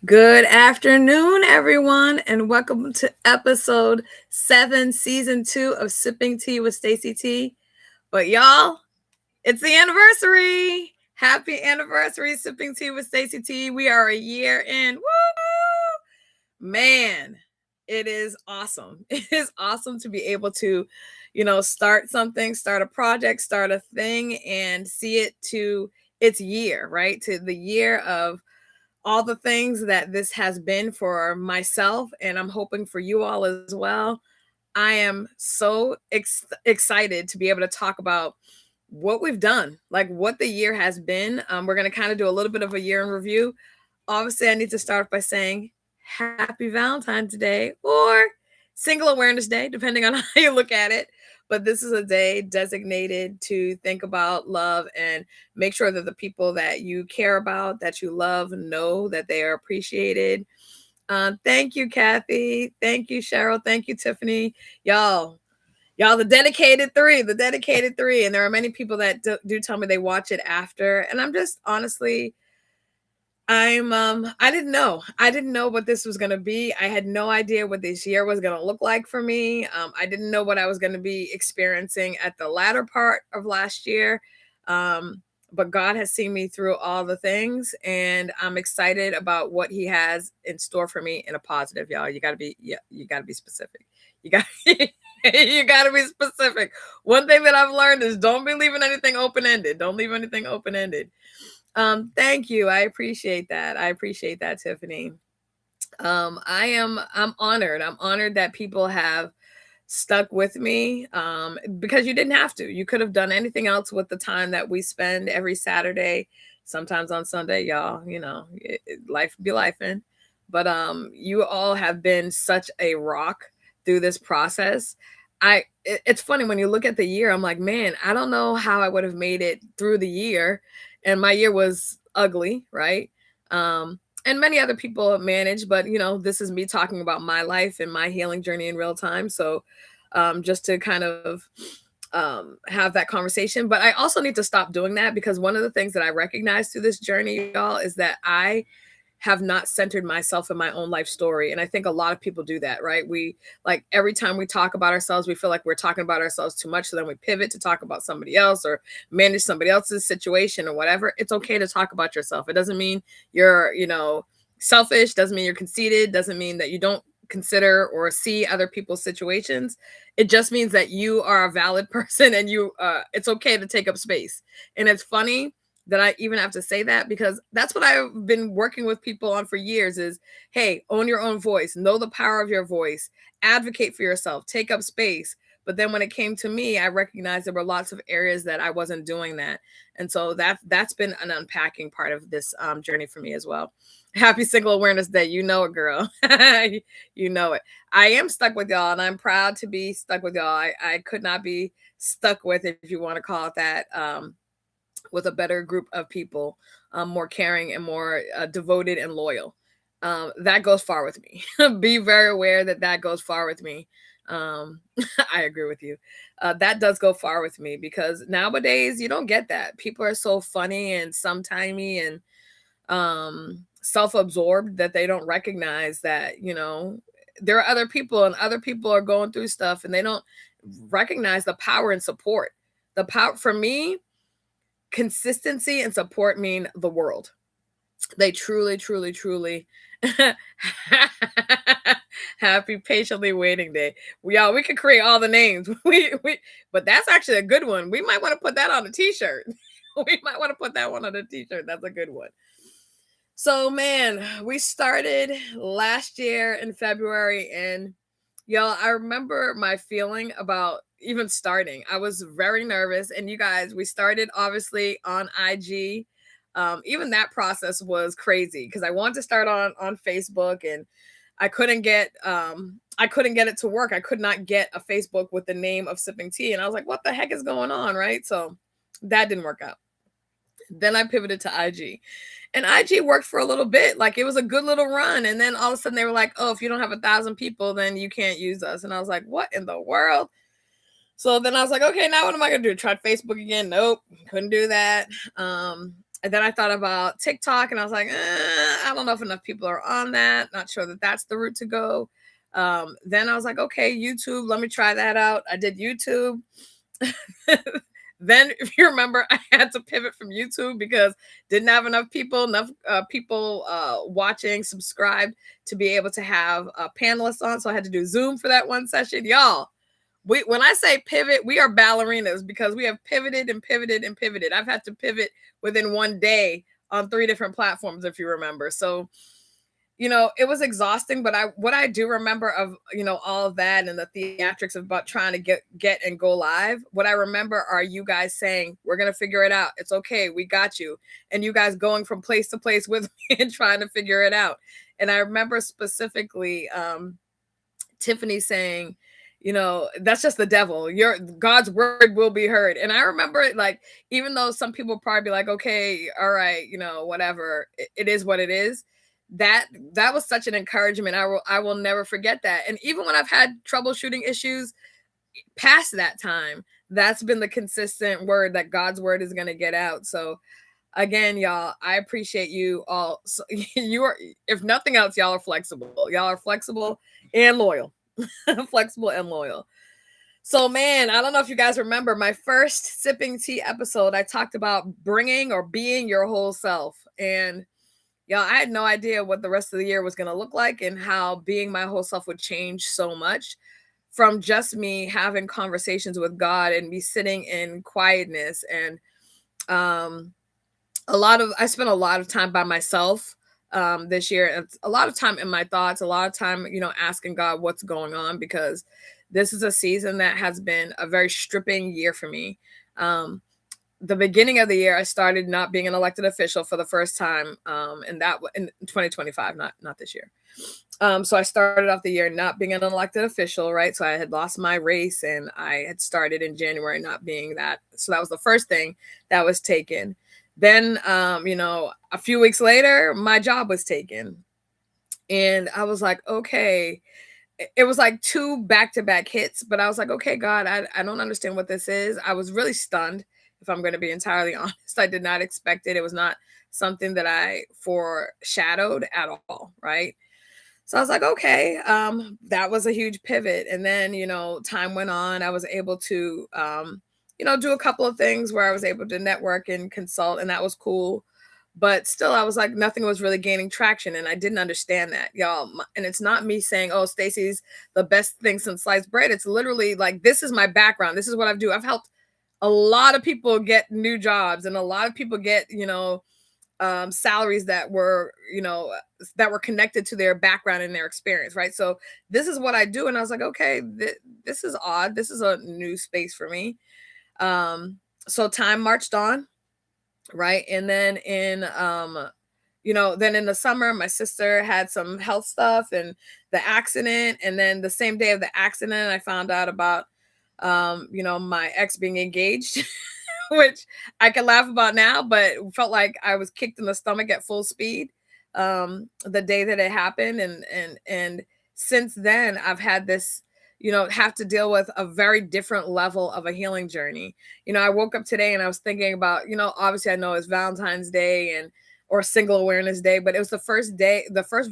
Good afternoon, everyone, and welcome to episode 7, season 2 of Sipping Tea with Stacey T. But y'all, it's the anniversary. Happy anniversary, Sipping Tea with Stacey T. We are a year in. Woo! Man, it is awesome. It is awesome to be able to, start something, start a project, start a thing, and see it to its year, right? To the year of all the things that this has been for myself, and I'm hoping for you all as well. I am so excited to be able to talk about what we've done, like what the year has been. We're going to kind of do a little bit of a year in review. Obviously, I need to start by saying Happy Valentine's Day or Single Awareness Day, depending on how you look at it. But this is a day designated to think about love and make sure that the people that you care about, that you love, know that they are appreciated. Thank you, Kathy. Thank you, Cheryl. Thank you, Tiffany. Y'all, the dedicated three. And there are many people that do tell me they watch it after. And I'm just honestly, I didn't know. I didn't know what this was gonna be. I had no idea what this year was gonna look like for me. I didn't know what I was gonna be experiencing at the latter part of last year. But God has seen me through all the things, and I'm excited about what He has in store for me in a positive, y'all. You gotta be specific. You got you gotta be specific. One thing that I've learned is don't be leaving anything open-ended. Don't leave anything open-ended. Thank you. I appreciate that. I appreciate that, Tiffany. I'm honored. I'm honored that people have stuck with me. Because you didn't have to. You could have done anything else with the time that we spend every Saturday, sometimes on Sunday, y'all. Life be lifing. But you all have been such a rock through this process. It's funny when you look at the year, I'm like, man, I don't know how I would have made it through the year. And my year was ugly, right? And many other people have managed, but this is me talking about my life and my healing journey in real time. So just to kind of have that conversation. But I also need to stop doing that because one of the things that I recognize through this journey, y'all, is that I have not centered myself in my own life story. And I think a lot of people do that, right? We like every time we talk about ourselves, we feel like we're talking about ourselves too much. So then we pivot to talk about somebody else or manage somebody else's situation or whatever. It's okay to talk about yourself. It doesn't mean you're, selfish, doesn't mean you're conceited, doesn't mean that you don't consider or see other people's situations. It just means that you are a valid person and it's okay to take up space. And it's funny that I even have to say that because that's what I've been working with people on for years is, hey, own your own voice, know the power of your voice, advocate for yourself, take up space. But then when it came to me, I recognized there were lots of areas that I wasn't doing that. And so that's been an unpacking part of this journey for me as well. Happy Single Awareness Day. You know it, girl. You know it. I am stuck with y'all, and I'm proud to be stuck with y'all. I could not be stuck with, if you want to call it that, with a better group of people, more caring and more devoted and loyal. That goes far with me. Be very aware that goes far with me. I agree with you. That does go far with me because nowadays you don't get that. People are so funny and sometimey and self-absorbed that they don't recognize that there are other people and other people are going through stuff and they don't recognize the power and support. The power for me, consistency and support mean the world. They truly, truly, truly. Happy patiently waiting day. We could create all the names. But that's actually a good one. We might want to put that on a t-shirt. We might want to put that one on a t-shirt. That's a good one. So man, we started last year in February and y'all, I remember my feeling about even starting. I was very nervous and you guys, we started obviously on IG. Even that process was crazy because I wanted to start on Facebook and I couldn't get it to work. I could not get a Facebook with the name of Sipping Tea and I was like, what the heck is going on, right? So that didn't work out. Then I pivoted to IG. And IG worked for a little bit. Like it was a good little run. And then all of a sudden they were like, oh, if you don't have 1,000 people, then you can't use us. And I was like, what in the world? So then I was like, okay, now what am I going to do? Try Facebook again? Nope. Couldn't do that. And then I thought about TikTok, and I was like, I don't know if enough people are on that. Not sure that that's the route to go. Then I was like, okay, YouTube, let me try that out. I did YouTube. Then, if you remember, I had to pivot from YouTube because didn't have enough people watching, subscribed to be able to have panelists on. So I had to do Zoom for that one session, y'all. When I say pivot, we are ballerinas because we have pivoted and pivoted and pivoted. I've had to pivot within one day on 3 different platforms, if you remember. So, it was exhausting, but what I do remember of, all of that and the theatrics of about trying to get and go live, what I remember are you guys saying, we're going to figure it out. It's okay. We got you. And you guys going from place to place with me and trying to figure it out. And I remember specifically, Tiffany saying, that's just the devil. Your God's word will be heard. And I remember it, like, even though some people probably be like, okay, all right, whatever, it is what it is. That was such an encouragement. I will never forget that. And even when I've had troubleshooting issues past that time, that's been the consistent word that God's word is going to get out. So again, y'all, I appreciate you all. So, you are, if nothing else, y'all are flexible. Y'all are flexible and loyal. Flexible and loyal. So, man, I don't know if you guys remember my first Sipping Tea episode. I talked about bringing or being your whole self. And y'all, I had no idea what the rest of the year was going to look like and how being my whole self would change so much from just me having conversations with God and me sitting in quietness. And I spent a lot of time by myself this year. And a lot of time in my thoughts, a lot of time, asking God what's going on, because this is a season that has been a very stripping year for me. The beginning of the year, I started not being an elected official for the first time, and that in 2025, not this year. So I started off the year not being an elected official, right? So I had lost my race, and I had started in January not being that. So that was the first thing that was taken. Then, a few weeks later, my job was taken, and I was like, okay. It was like 2 back-to-back hits, but I was like, okay, God, I don't understand what this is. I was really stunned, if I'm going to be entirely honest. I did not expect it. It was not something that I foreshadowed at all, right? So I was like, okay, that was a huge pivot. And then, time went on. I was able to, do a couple of things where I was able to network and consult, and that was cool. But still, I was like, nothing was really gaining traction, and I didn't understand that, y'all. And it's not me saying, oh, Stacey's the best thing since sliced bread. It's literally like, this is my background. This is what I do. I've helped a lot of people get new jobs, and a lot of people get, salaries that were connected to their background and their experience, right? So this is what I do. And I was like, okay, this is odd. This is a new space for me. So time marched on, right? And then then in the summer, my sister had some health stuff and the accident. And then the same day of the accident, I found out about my ex being engaged. Which I can laugh about now, but felt like I was kicked in the stomach at full speed the day that it happened. And since then, I've had this, have to deal with a very different level of a healing journey. I woke up today and I was thinking about, obviously I know it's Valentine's Day or Single Awareness Day, but it was the first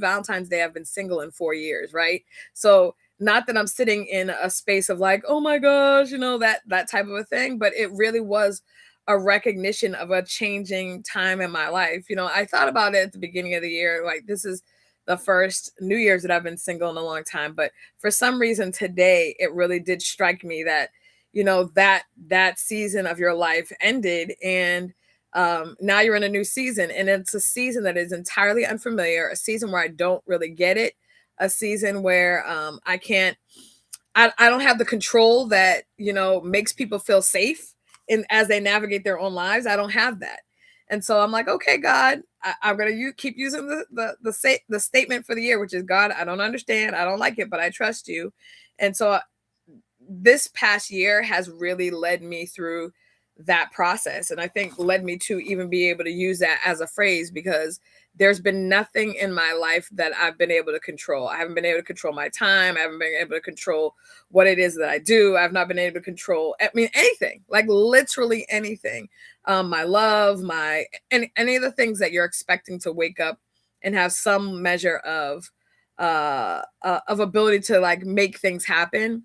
Valentine's Day I've been single in 4 years, right? So not that I'm sitting in a space of like, oh my gosh, that type of a thing, but it really was a recognition of a changing time in my life. I thought about it at the beginning of the year, like this is the first New Year's that I've been single in a long time. But for some reason today, it really did strike me that, that season of your life ended, and now you're in a new season, and it's a season that is entirely unfamiliar, a season where I don't really get it, a season where I don't have the control that, makes people feel safe as they navigate their own lives. I don't have that. And so I'm like, okay, God, I'm going to keep using the statement for the year, which is, God, I don't understand. I don't like it, but I trust you. And so this past year has really led me through that process. And I think led me to even be able to use that as a phrase, because there's been nothing in my life that I've been able to control. I haven't been able to control my time. I haven't been able to control what it is that I do. I've not been able to control, I mean, anything, like literally anything. My love, any of the things that you're expecting to wake up and have some measure of ability to like make things happen.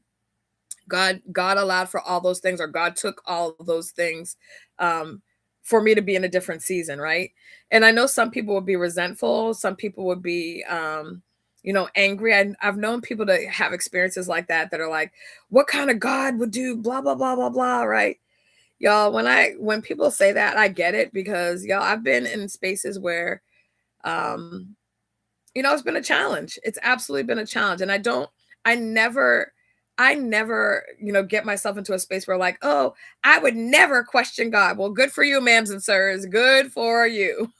God allowed for all those things, or God took all of those things, um for me to be in a different season, right? And I know some people would be resentful, some people would be angry. I've known people to have experiences like that are like, what kind of God would do blah blah blah blah blah, right? Y'all, when people say that, I get it, because y'all, I've been in spaces where um it's been a challenge. It's absolutely been a challenge. And I never, I never, get myself into a space where like, oh, I would never question God. Well, good for you, ma'ams and sirs. Good for you.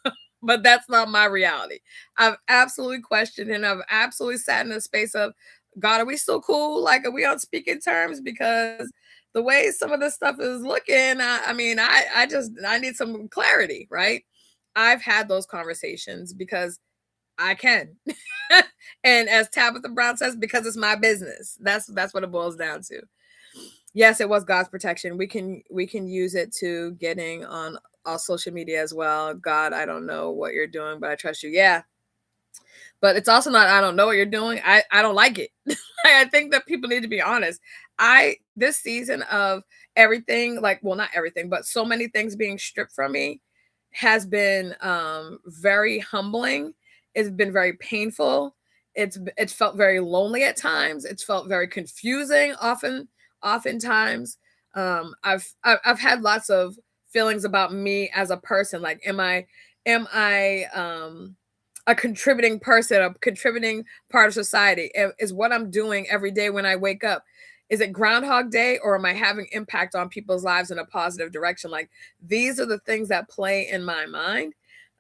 But that's not my reality. I've absolutely questioned, and I've absolutely sat in a space of, God, are we still cool? Like, are we on speaking terms? Because the way some of this stuff is looking, I mean, I need some clarity, right? I've had those conversations because I can. And as Tabitha Brown says, because it's my business. That's what it boils down to. Yes, it was God's protection. We can use it to getting on all social media as well. God, I don't know what you're doing, but I trust you. Yeah. But it's also not, I don't know what you're doing. I don't like it. I think that people need to be honest. I This season of everything, like, well, not everything, but so many things being stripped from me has been very humbling. It's been very painful. It's felt very lonely at times. It's felt very confusing oftentimes. I've had lots of feelings about me as a person. Like, am I a contributing person, a contributing part of society? Is what I'm doing every day when I wake up, is it Groundhog Day, or am I having impact on people's lives in a positive direction? Like, these are the things that play in my mind,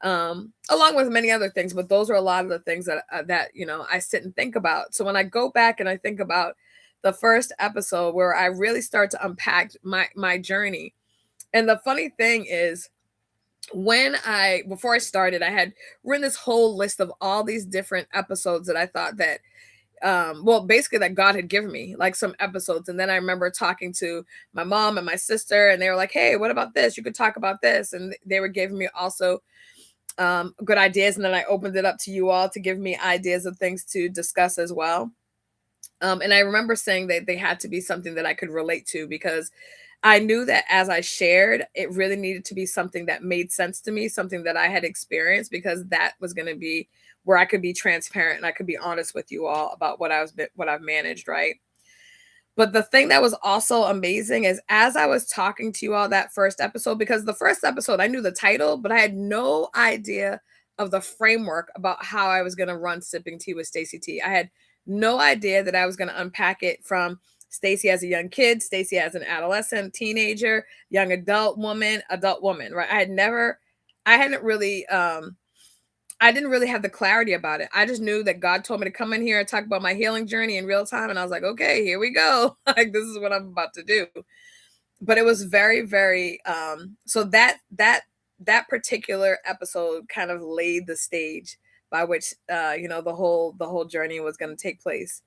along with many other things. But those are a lot of the things that I sit and think about. So when I go back and I think about the first episode, where I really start to unpack my journey, and the funny thing is, before I started, I had written this whole list of all these different episodes that I thought that well, basically, that God had given me, like, some episodes. And then I remember talking to my mom and my sister, and they were like, hey, what about this? You could talk about this. And they were giving me also good ideas. And then I opened it up to you all to give me ideas of things to discuss as well. And I remember saying that they had to be something that I could relate to, because I knew that as I shared, it really needed to be something that made sense to me, something that I had experienced, because that was going to be where I could be transparent and I could be honest with you all about what I've managed, right? But the thing that was also amazing is, as I was talking to you all that first episode, because the first episode, I knew the title, but I had no idea of the framework about how I was going to run Sipping Tea with Stacey T. I had no idea that I was going to unpack it from Stacey as a young kid, Stacey as an adolescent, teenager, young adult woman, right? I hadn't really, I didn't really have the clarity about it. I just knew that God told me to come in here and talk about my healing journey in real time. And I was like, okay, here we go. Like, this is what I'm about to do. But it was very, very, so that particular episode kind of laid the stage by which, the whole journey was going to take place.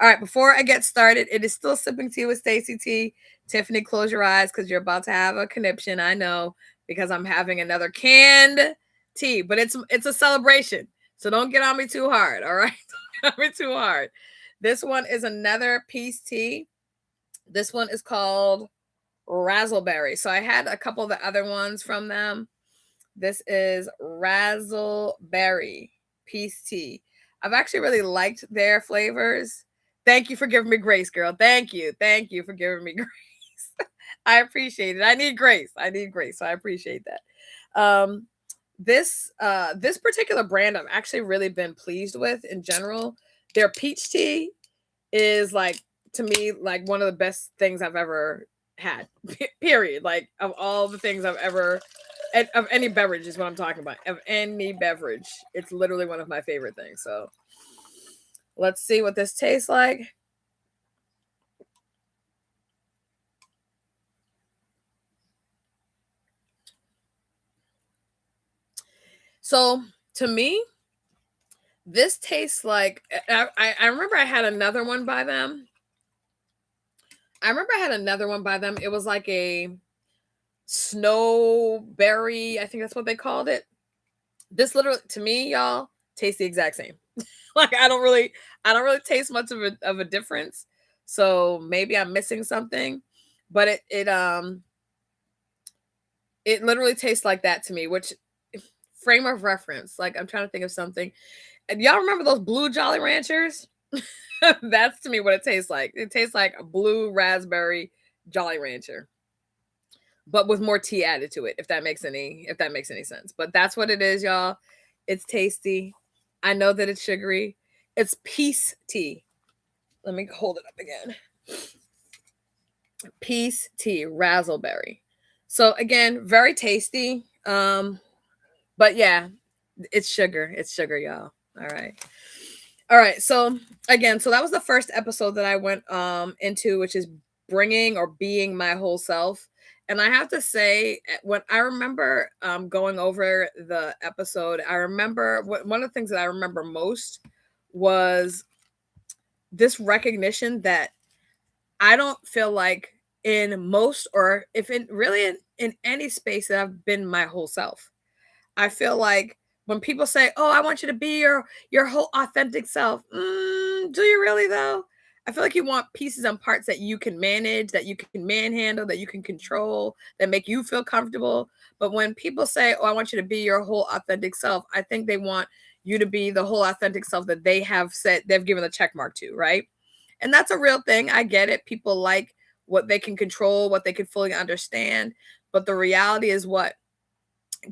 All right, before I get started, it is still Sipping Tea with Stacey T. Tiffany, close your eyes, because you're about to have a conniption. I know, because I'm having another canned tea, but it's a celebration. So don't get on me too hard, all right? Don't get on me too hard. This one is another peace tea. This one is called Razzleberry. So I had a couple of the other ones from them. This is Razzleberry peace tea. I've actually really liked their flavors. Thank you for giving me grace, girl. Thank you. Thank you for giving me grace. I appreciate it. I need grace. I need grace. So I appreciate that. This particular brand I've actually really been pleased with in general. Their peach tea is, like, to me, like, one of the best things I've ever had. Period. Like, of all the things I've ever, of any beverage is what I'm talking about. Of any beverage, it's literally one of my favorite things. So let's see what this tastes like. So To me, this tastes like I remember I had another one by them. It was like a snowberry. I think that's what they called it. This literally, to me, y'all, tastes the exact same. Like I don't really taste much of a difference. So maybe I'm missing something, but it literally tastes like that to me. Which frame of reference? Like I'm trying to think of something. And y'all remember those blue Jolly Ranchers? That's to me what it tastes like. It tastes like a blue raspberry Jolly Rancher, but with more tea added to it. If that makes any sense. But that's what it is, y'all. It's tasty. I know that it's sugary. It's peace tea. Let me hold it up again. Peace tea, razzleberry. So again, very tasty. But yeah, it's sugar. It's sugar, y'all. All right. All right. So again, so that was the first episode that I went into, which is bringing or being my whole self. And I have to say, when I remember going over the episode, I remember one of the things that I remember most was this recognition that I don't feel like in most, or if in really in any space that I've been my whole self. I feel like when people say, "Oh, I want you to be your whole authentic self," do you really though? I feel like you want pieces and parts that you can manage, that you can manhandle, that you can control, that make you feel comfortable. But when people say, "Oh, I want you to be your whole authentic self," I think they want you to be the whole authentic self that they have said they've given a check mark to, right? And that's a real thing. I get it. People like what they can control, what they can fully understand. But the reality is what?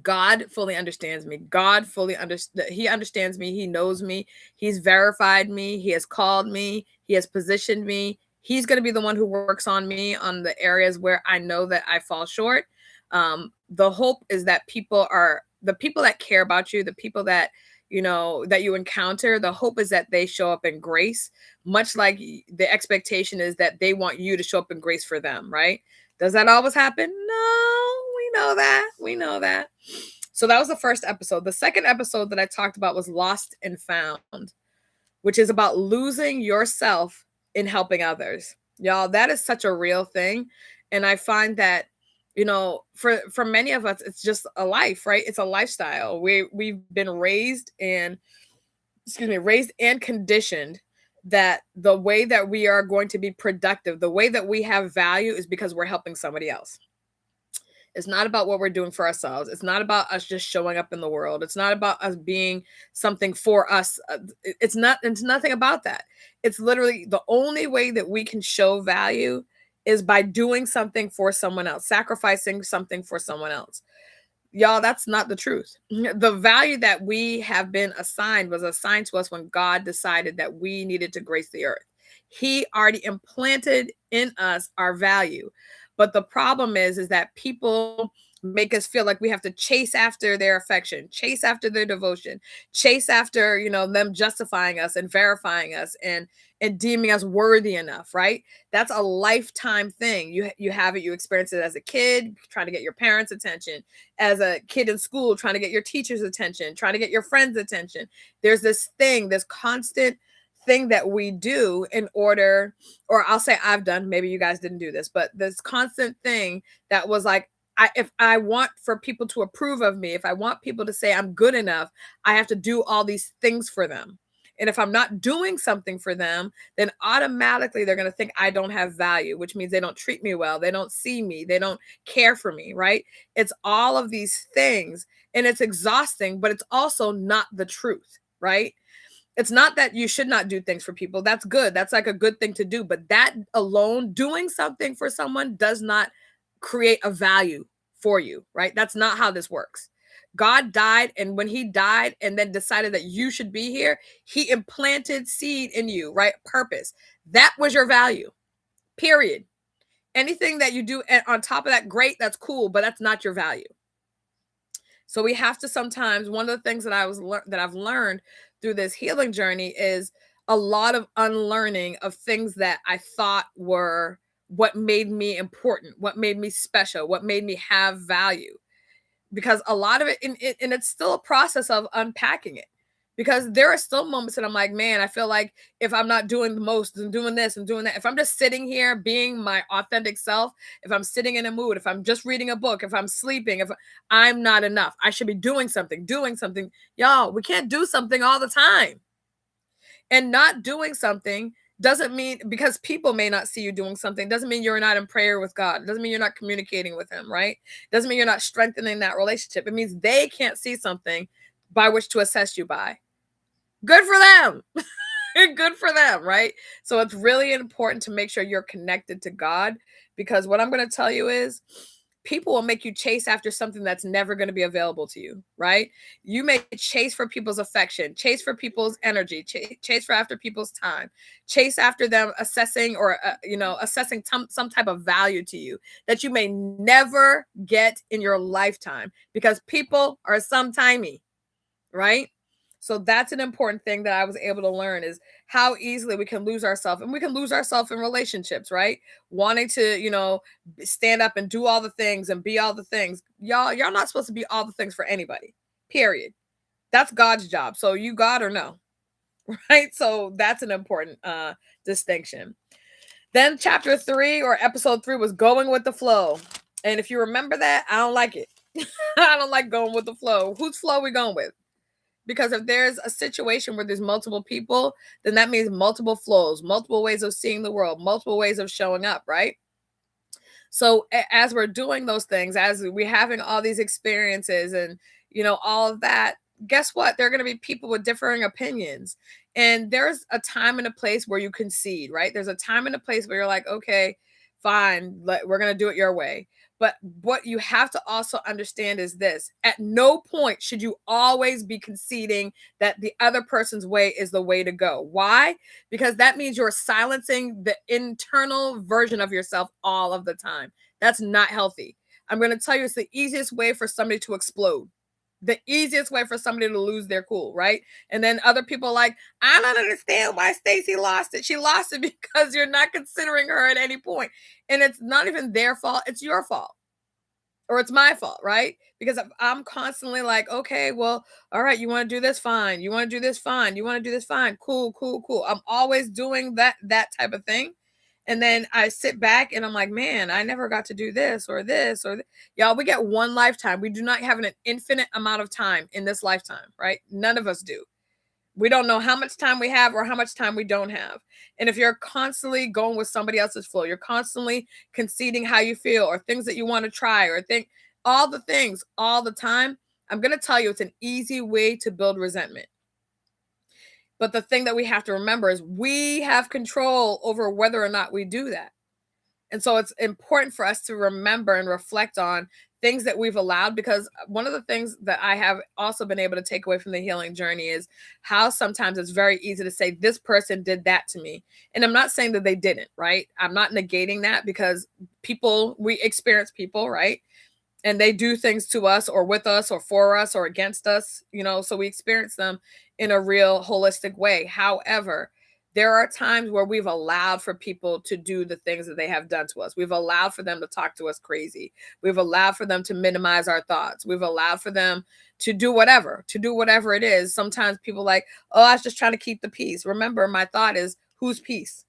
God fully understands me. God fully understands. He understands me. He knows me. He's verified me. He has called me. He has positioned me. He's going to be the one who works on me on the areas where I know that I fall short. The hope is that the people that care about you, the people that that you encounter, the hope is that they show up in grace, much like the expectation is that they want you to show up in grace for them, right? Does that always happen? No, we know that. We know that. So that was the first episode. The second episode that I talked about was Lost and Found, which is about losing yourself in helping others. Y'all, that is such a real thing. And I find that, for many of us, it's just a life, right? It's a lifestyle. We've been raised and conditioned that the way that we are going to be productive, the way that we have value is because we're helping somebody else. It's not about what we're doing for ourselves. It's not about us just showing up in the world. It's not about us being something for us. It's nothing about that. It's literally the only way that we can show value is by doing something for someone else, sacrificing something for someone else. Y'all, that's not the truth. The value that we have been assigned was assigned to us when God decided that we needed to grace the earth. He already implanted in us our value. But the problem is that people make us feel like we have to chase after their affection, chase after their devotion, chase after, them justifying us and verifying us and deeming us worthy enough, right? That's a lifetime thing. You have it, you experience it as a kid, trying to get your parents' attention, as a kid in school, trying to get your teacher's attention, trying to get your friends' attention. There's this constant thing that we do in order, or I'll say I've done, maybe you guys didn't do this, but this constant thing that was like, if I want for people to approve of me, if I want people to say I'm good enough, I have to do all these things for them. And if I'm not doing something for them, then automatically they're going to think I don't have value, which means they don't treat me well. They don't see me. They don't care for me, right? It's all of these things, and it's exhausting, but it's also not the truth, right? It's not that you should not do things for people. That's good. That's like a good thing to do. But that alone, doing something for someone, does not create a value for you, right? That's not how this works. God died, and when he died and then decided that you should be here, he implanted seed in you, right? Purpose. That was your value, period. Anything that you do on top of that, great, that's cool, but that's not your value. So we have to sometimes, one of the things that I've learned through this healing journey is a lot of unlearning of things that I thought were what made me important, what made me special, what made me have value. because a lot of it, and it's still a process of unpacking it, because there are still moments that I'm like, man, I feel like if I'm not doing the most and doing this and doing that, if I'm just sitting here being my authentic self, if I'm sitting in a mood, if I'm just reading a book, if I'm sleeping, if I'm not enough, I should be doing something. Y'all, we can't do something all the time. And not doing something doesn't mean, because people may not see you doing something, doesn't mean you're not in prayer with God. Doesn't mean you're not communicating with him, right? Doesn't mean you're not strengthening that relationship. It means they can't see something by which to assess you by. Good for them. Good for them, right? So it's really important to make sure you're connected to God, because what I'm going to tell you is people will make you chase after something that's never going to be available to you, right? You may chase for people's affection, chase for people's energy, chase for after people's time, chase after them assessing or assessing some type of value to you that you may never get in your lifetime, because people are sometimey, right? So that's an important thing that I was able to learn, is how easily we can lose ourselves, and we can lose ourselves in relationships, right? Wanting to, stand up and do all the things and be all the things. Y'all not supposed to be all the things for anybody. Period. That's God's job. So you God or no, right? So that's an important distinction. Then chapter 3 or episode 3 was going with the flow. And if you remember that, I don't like it. I don't like going with the flow. Whose flow are we going with? Because if there's a situation where there's multiple people, then that means multiple flows, multiple ways of seeing the world, multiple ways of showing up, right? So as we're doing those things, as we're having all these experiences and, all of that, guess what? There are going to be people with differing opinions. And there's a time and a place where you concede, right? There's a time and a place where you're like, okay, fine, we're going to do it your way. But what you have to also understand is this: at no point should you always be conceding that the other person's way is the way to go. Why? Because that means you're silencing the internal version of yourself all of the time. That's not healthy. I'm going to tell you, it's the easiest way for somebody to explode. The easiest way for somebody to lose their cool, right? And then other people are like, I don't understand why Stacey lost it. She lost it because you're not considering her at any point. And it's not even their fault. It's your fault. Or it's my fault, right? Because if I'm constantly like, okay, well, all right, you want to do this? Fine. You want to do this? Fine. You want to do this? Fine. Cool, cool, cool. I'm always doing that type of thing. And then I sit back and I'm like, man, I never got to do this or this or y'all, we get one lifetime. We do not have an infinite amount of time in this lifetime, right? None of us do. We don't know how much time we have or how much time we don't have. And if you're constantly going with somebody else's flow, you're constantly conceding how you feel or things that you want to try or think all the things all the time, I'm going to tell you, it's an easy way to build resentment. But the thing that we have to remember is we have control over whether or not we do that. And so it's important for us to remember and reflect on things that we've allowed, because one of the things that I have also been able to take away from the healing journey is how sometimes it's very easy to say, this person did that to me. And I'm not saying that they didn't, right? I'm not negating that, because we experience people, right? And they do things to us or with us or for us or against us, so we experience them in a real holistic way. However, there are times where we've allowed for people to do the things that they have done to us. We've allowed for them to talk to us crazy. We've allowed for them to minimize our thoughts. We've allowed for them to do whatever it is. Sometimes people like, oh, I was just trying to keep the peace. Remember, my thought is, whose peace?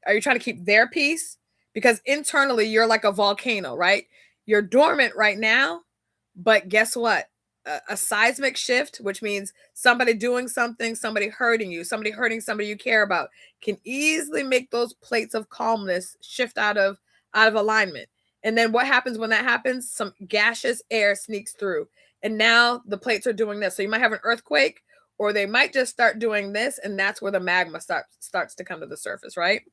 Are you trying to keep their peace? Because internally, you're like a volcano, right? You're dormant right now, but guess what? A seismic shift, which means somebody doing something, somebody hurting you, somebody hurting somebody you care about, can easily make those plates of calmness shift out of alignment. And then what happens when that happens? Some gaseous air sneaks through, and now the plates are doing this. So you might have an earthquake, or they might just start doing this, and that's where the magma starts to come to the surface, right?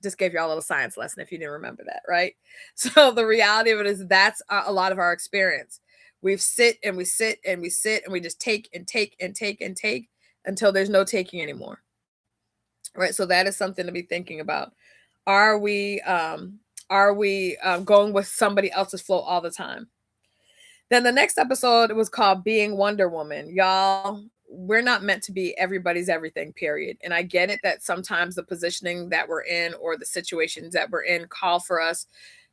Just gave y'all a little science lesson if you didn't remember that, right? So the reality of it is that's a lot of our experience. We sit and we sit and we sit and we just take and take and take and take until there's no taking anymore, right? So that is something to be thinking about. Are we going with somebody else's flow all the time? Then the next episode was called Being Wonder Woman. Y'all, we're not meant to be everybody's everything, period. And I get it that sometimes the positioning that we're in or the situations that we're in call for us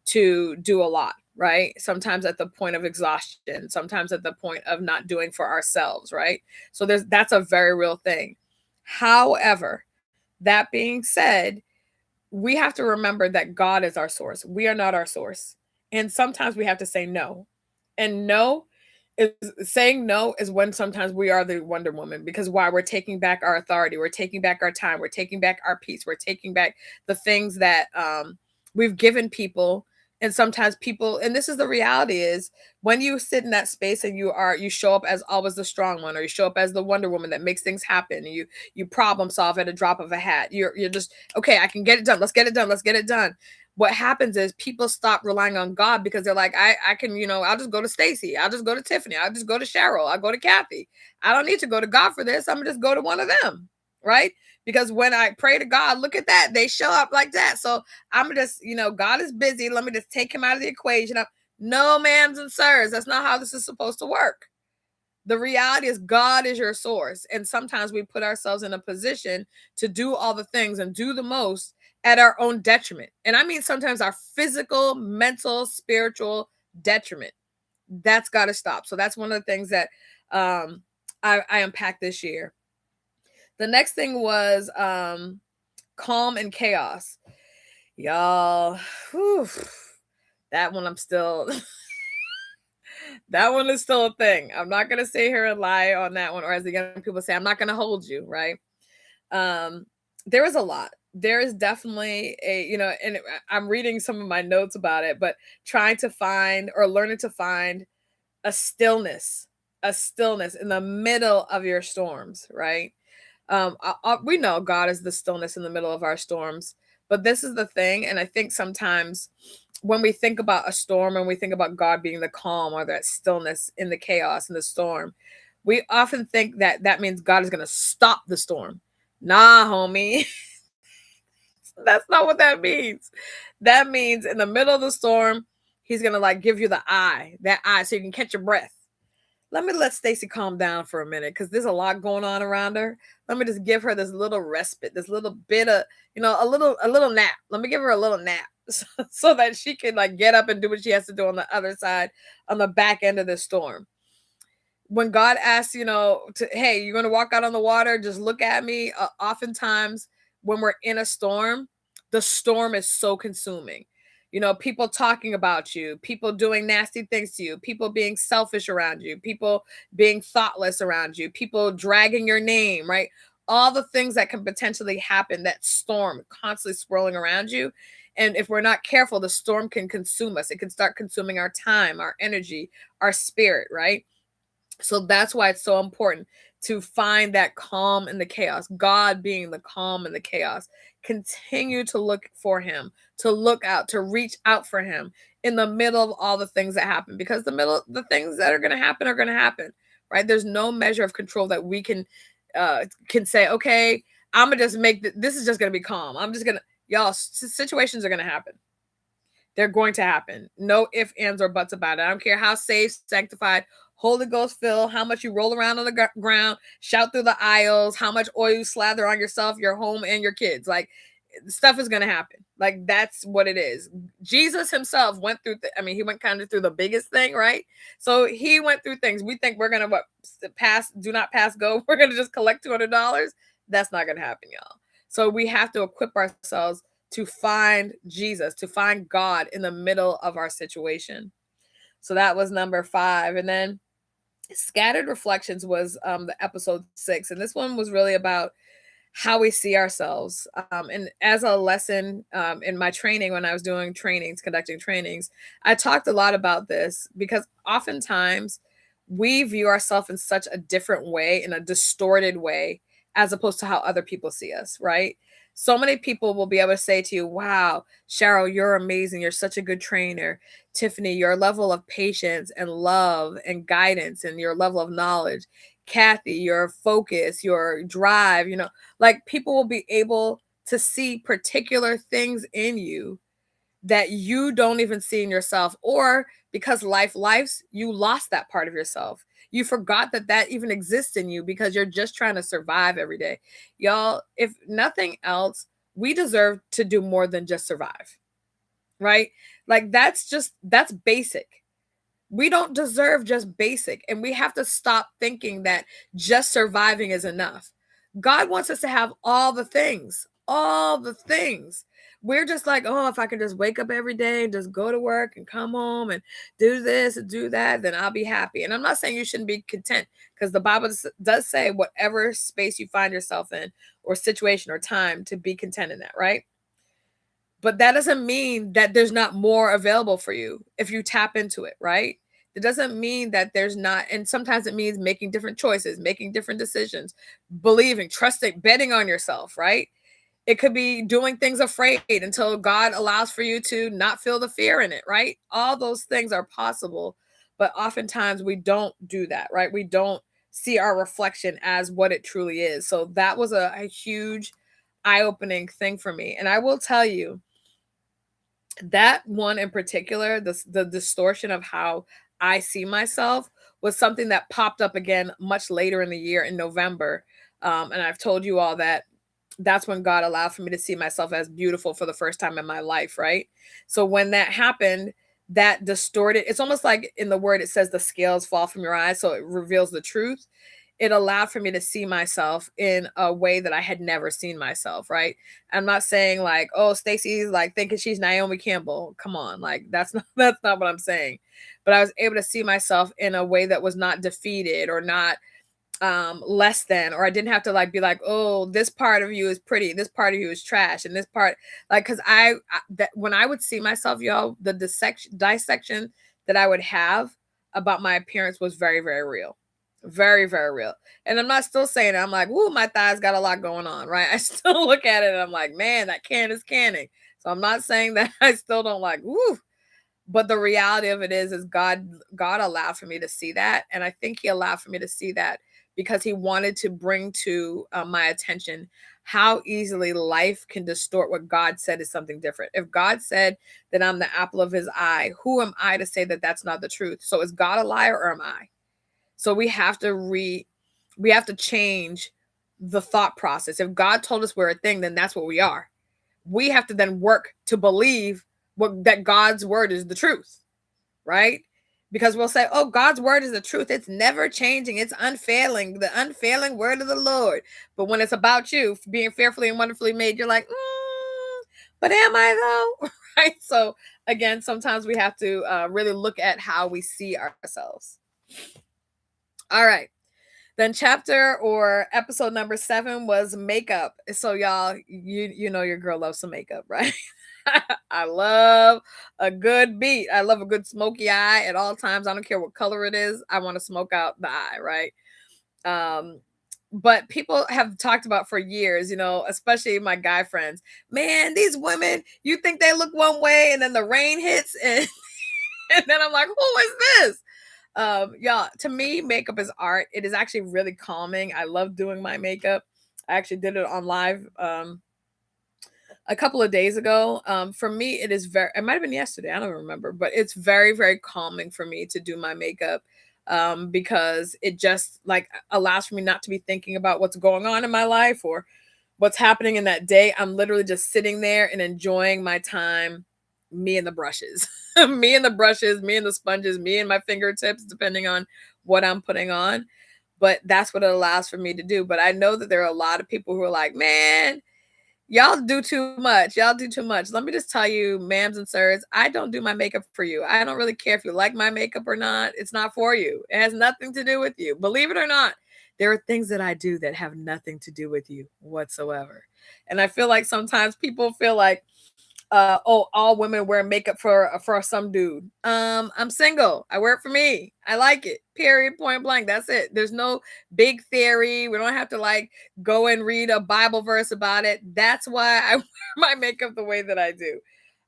to do a lot, right? Sometimes at the point of exhaustion, sometimes at the point of not doing for ourselves, right? So that's a very real thing. However, that being said, we have to remember that God is our source. We are not our source. And sometimes we have to say no. And no is saying no is when sometimes we are the Wonder Woman, because why? We're taking back our authority, we're taking back our time, we're taking back our peace, we're taking back the things that we've given people. And sometimes people, and this is the reality, is when you sit in that space and you show up as always the strong one, or you show up as the Wonder Woman that makes things happen, and you problem solve at a drop of a hat. You're just, okay, I can get it done. Let's get it done. Let's get it done. What happens is people stop relying on God, because they're like, I can, I'll just go to Stacey. I'll just go to Tiffany. I'll just go to Cheryl. I'll go to Kathy. I don't need to go to God for this. I'm gonna just go to one of them. Right. Because when I pray to God, look at that. They show up like that. So I'm just, God is busy. Let me just take him out of the equation. No, ma'ams and sirs. That's not how this is supposed to work. The reality is God is your source. And sometimes we put ourselves in a position to do all the things and do the most at our own detriment. And I mean, sometimes our physical, mental, spiritual detriment. That's got to stop. So that's one of the things that I unpacked this year. The next thing was calm and chaos. Y'all, whew, that one I'm still... that one is still a thing. I'm not gonna sit here and lie on that one, or as the young people say, I'm not gonna hold you, right? There is a lot. There is definitely and I'm reading some of my notes about it, but trying to find, or learning to find, a stillness in the middle of your storms, right? We know God is the stillness in the middle of our storms, but this is the thing. And I think sometimes when we think about a storm and we think about God being the calm or that stillness in the chaos and the storm, we often think that that means God is going to stop the storm. Nah, homie. That's not what that means. That means in the middle of the storm, he's going to like give you that eye so you can catch your breath. Let Stacey calm down for a minute, because there's a lot going on around her. Let me just give her this little respite, this little bit of, a little nap. Let me give her a little nap so that she can like get up and do what she has to do on the other side, on the back end of the storm. When God asks, hey, you're going to walk out on the water, just look at me. Oftentimes when we're in a storm, the storm is so consuming. People talking about you, people doing nasty things to you, people being selfish around you, people being thoughtless around you, people dragging your name, right? All the things that can potentially happen, that storm constantly swirling around you. And if we're not careful, the storm can consume us. It can start consuming our time, our energy, our spirit, right? So that's why it's so important to find that calm in the chaos, God being the calm in the chaos. Continue to look for him, to look out, to reach out for him in the middle of all the things that happen, because the things that are going to happen, right? There's no measure of control that we can say, okay, I'm going to just this is just going to be calm. I'm just going to, y'all, situations are going to happen. They're going to happen. No ifs, ands, or buts about it. I don't care how saved, sanctified, Holy Ghost filled, how much you roll around on the ground, shout through the aisles, how much oil you slather on yourself, your home, and your kids. Like, stuff is going to happen. Like, that's what it is. Jesus himself went through, he went kind of through the biggest thing, right? So he went through things. We think we're going to do not pass go. We're going to just collect $200. That's not going to happen, y'all. So we have to equip ourselves to find Jesus, to find God in the middle of our situation. So that was number 5. And then Scattered Reflections was the episode 6. And this one was really about how we see ourselves. And as a lesson in my training, when I was doing conducting trainings, I talked a lot about this, because oftentimes we view ourselves in such a different way, in a distorted way, as opposed to how other people see us, right? So many people will be able to say to you, wow, Cheryl, you're amazing. You're such a good trainer. Tiffany, your level of patience and love and guidance and your level of knowledge. Kathy, your focus, your drive, like people will be able to see particular things in you that you don't even see in yourself, or because life's, you lost that part of yourself. You forgot that even exists in you, because you're just trying to survive every day. Y'all, if nothing else, we deserve to do more than just survive, right? Like that's basic. We don't deserve just basic, and we have to stop thinking that just surviving is enough. God wants us to have all the things, all the things. We're just like, oh, if I can just wake up every day and just go to work and come home and do this and do that, then I'll be happy. And I'm not saying you shouldn't be content, because the Bible does say whatever space you find yourself in, or situation or time, to be content in that, right? But that doesn't mean that there's not more available for you if you tap into it, right? It doesn't mean that there's not, and sometimes it means making different choices, making different decisions, believing, trusting, betting on yourself, right? It could be doing things afraid until God allows for you to not feel the fear in it, right? All those things are possible, but oftentimes we don't do that, right? We don't see our reflection as what it truly is. So that was a huge eye-opening thing for me. And I will tell you, that one in particular, the distortion of how I see myself, was something that popped up again much later in the year in November. And I've told you all that that's when God allowed for me to see myself as beautiful for the first time in my life, right? So when that happened, that distorted, it's almost like in the word it says the scales fall from your eyes, so it reveals the truth. It allowed for me to see myself in a way that I had never seen myself, right? I'm not saying like, oh, Stacey's like thinking she's Naomi Campbell. Come on, like that's not what I'm saying. But I was able to see myself in a way that was not defeated or not less than, or I didn't have to like be like, oh, this part of you is pretty, this part of you is trash, and this part, like, because that when I would see myself, y'all, the dissection that I would have about my appearance was very, very real. Very, very real. And I'm not still saying it. I'm like, ooh, my thighs got a lot going on, right? I still look at it and I'm like, man, that can is canning. So I'm not saying that I still don't like, ooh, but the reality of it is God allowed for me to see that. And I think he allowed for me to see that because he wanted to bring to my attention how easily life can distort what God said is something different. If God said that I'm the apple of his eye, who am I to say that that's not the truth? So is God a liar, or am I? So we have to change the thought process. If God told us we're a thing, then that's what we are. We have to then work to believe that God's word is the truth, right? Because we'll say, oh, God's word is the truth. It's never changing. It's unfailing, the unfailing word of the Lord. But when it's about you being fearfully and wonderfully made, you're like, but am I though? Right? So again, sometimes we have to really look at how we see ourselves. All right. Then chapter or episode number 7 was makeup. So y'all, you know your girl loves some makeup, right? I love a good beat. I love a good smoky eye at all times. I don't care what color it is. I want to smoke out the eye, right? But people have talked about for years, especially my guy friends. Man, these women, you think they look one way, and then the rain hits, and and then I'm like, who is this? Y'all, to me, makeup is art. It is actually really calming. I love doing my makeup. I actually did it on live a couple of days ago. For me, it might have been yesterday, I don't remember, but it's very, very calming for me to do my makeup, because it just like allows for me not to be thinking about what's going on in my life or what's happening in that day. I'm literally just sitting there and enjoying my time, me and the brushes, me and the brushes, me and the sponges, me and my fingertips, depending on what I'm putting on. But that's what it allows for me to do. But I know that there are a lot of people who are like, man, y'all do too much. Y'all do too much. Let me just tell you, ma'ams and sirs, I don't do my makeup for you. I don't really care if you like my makeup or not. It's not for you. It has nothing to do with you. Believe it or not, there are things that I do that have nothing to do with you whatsoever. And I feel like sometimes people feel like, oh, all women wear makeup for some dude. I'm single. I wear it for me. I like it. Period. Point blank. That's it. There's no big theory. We don't have to like go and read a Bible verse about it. That's why I wear my makeup the way that I do.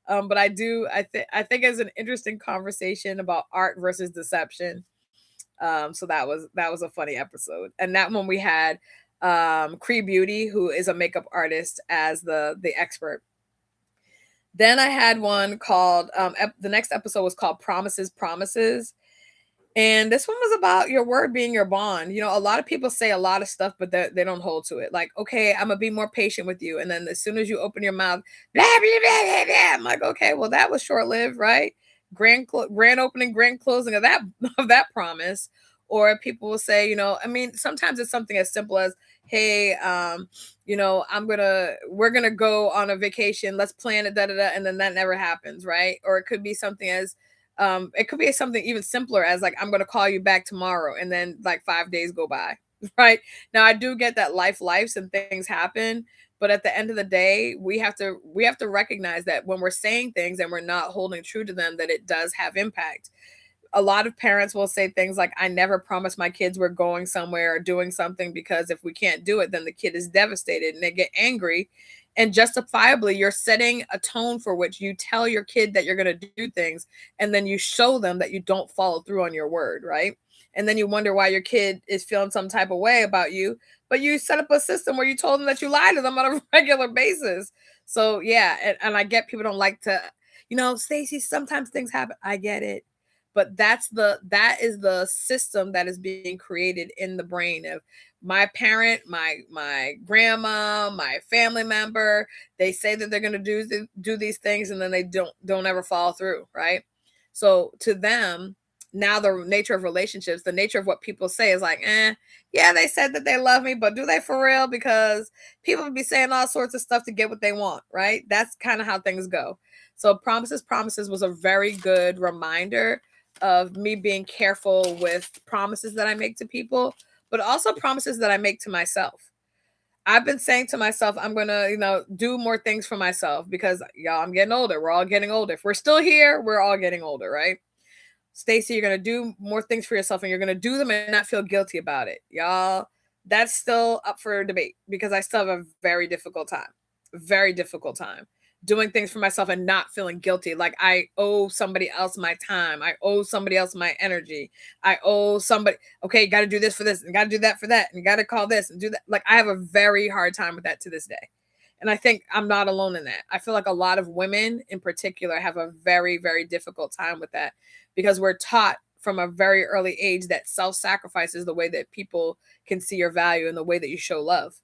But I think it's an interesting conversation about art versus deception. So that was a funny episode. And that one we had Cree Beauty, who is a makeup artist, as the expert. Then I had one called the next episode was called Promises, Promises. And this one was about your word being your bond. A lot of people say a lot of stuff, but they don't hold to it. Like, okay, I'm gonna be more patient with you. And then as soon as you open your mouth, blah, blah, blah, blah, blah, I'm like, okay, well, that was short lived, right? Grand opening, grand closing of that of that promise. Or people will say, I mean, sometimes it's something as simple as, hey, we're gonna go on a vacation. Let's plan it, da da da, and then that never happens, right? Or it could be something as it could be something even simpler as like, I'm going to call you back tomorrow, and then like 5 days go by. Right now, I do get that life and things happen, but at the end of the day, we have to recognize that when we're saying things and we're not holding true to them, that it does have impact. A lot of parents will say things like, I never promised my kids we're going somewhere or doing something, because if we can't do it, then the kid is devastated and they get angry. And justifiably, you're setting a tone for which you tell your kid that you're going to do things, and then you show them that you don't follow through on your word, right? And then you wonder why your kid is feeling some type of way about you, but you set up a system where you told them that you lie to them on a regular basis. So yeah, and I get people don't like to, Stacey, sometimes things happen. I get it, but that is the system that is being created in the brain of my parent, my grandma, my family member. They say that they're going to do these things, and then they don't ever follow through, right? So to them, now the nature of relationships, the nature of what people say is like, yeah, they said that they love me, but do they for real? Because people be saying all sorts of stuff to get what they want, right? That's kind of how things go. So promises was a very good reminder of me being careful with promises that I make to people, but also promises that I make to myself. I've been saying to myself, I'm going to, do more things for myself, because y'all, I'm getting older. We're all getting older. If we're still here, we're all getting older, right? Stacey, you're going to do more things for yourself, and you're going to do them and not feel guilty about it. Y'all, that's still up for debate, because I still have a very difficult time doing things for myself and not feeling guilty. Like I owe somebody else my time. I owe somebody else my energy. I owe somebody, okay, you got to do this for this, and got to do that for that, and you got to call this and do that. Like I have a very hard time with that to this day. And I think I'm not alone in that. I feel like a lot of women in particular have a very, very difficult time with that, because we're taught from a very early age that self-sacrifice is the way that people can see your value and the way that you show love.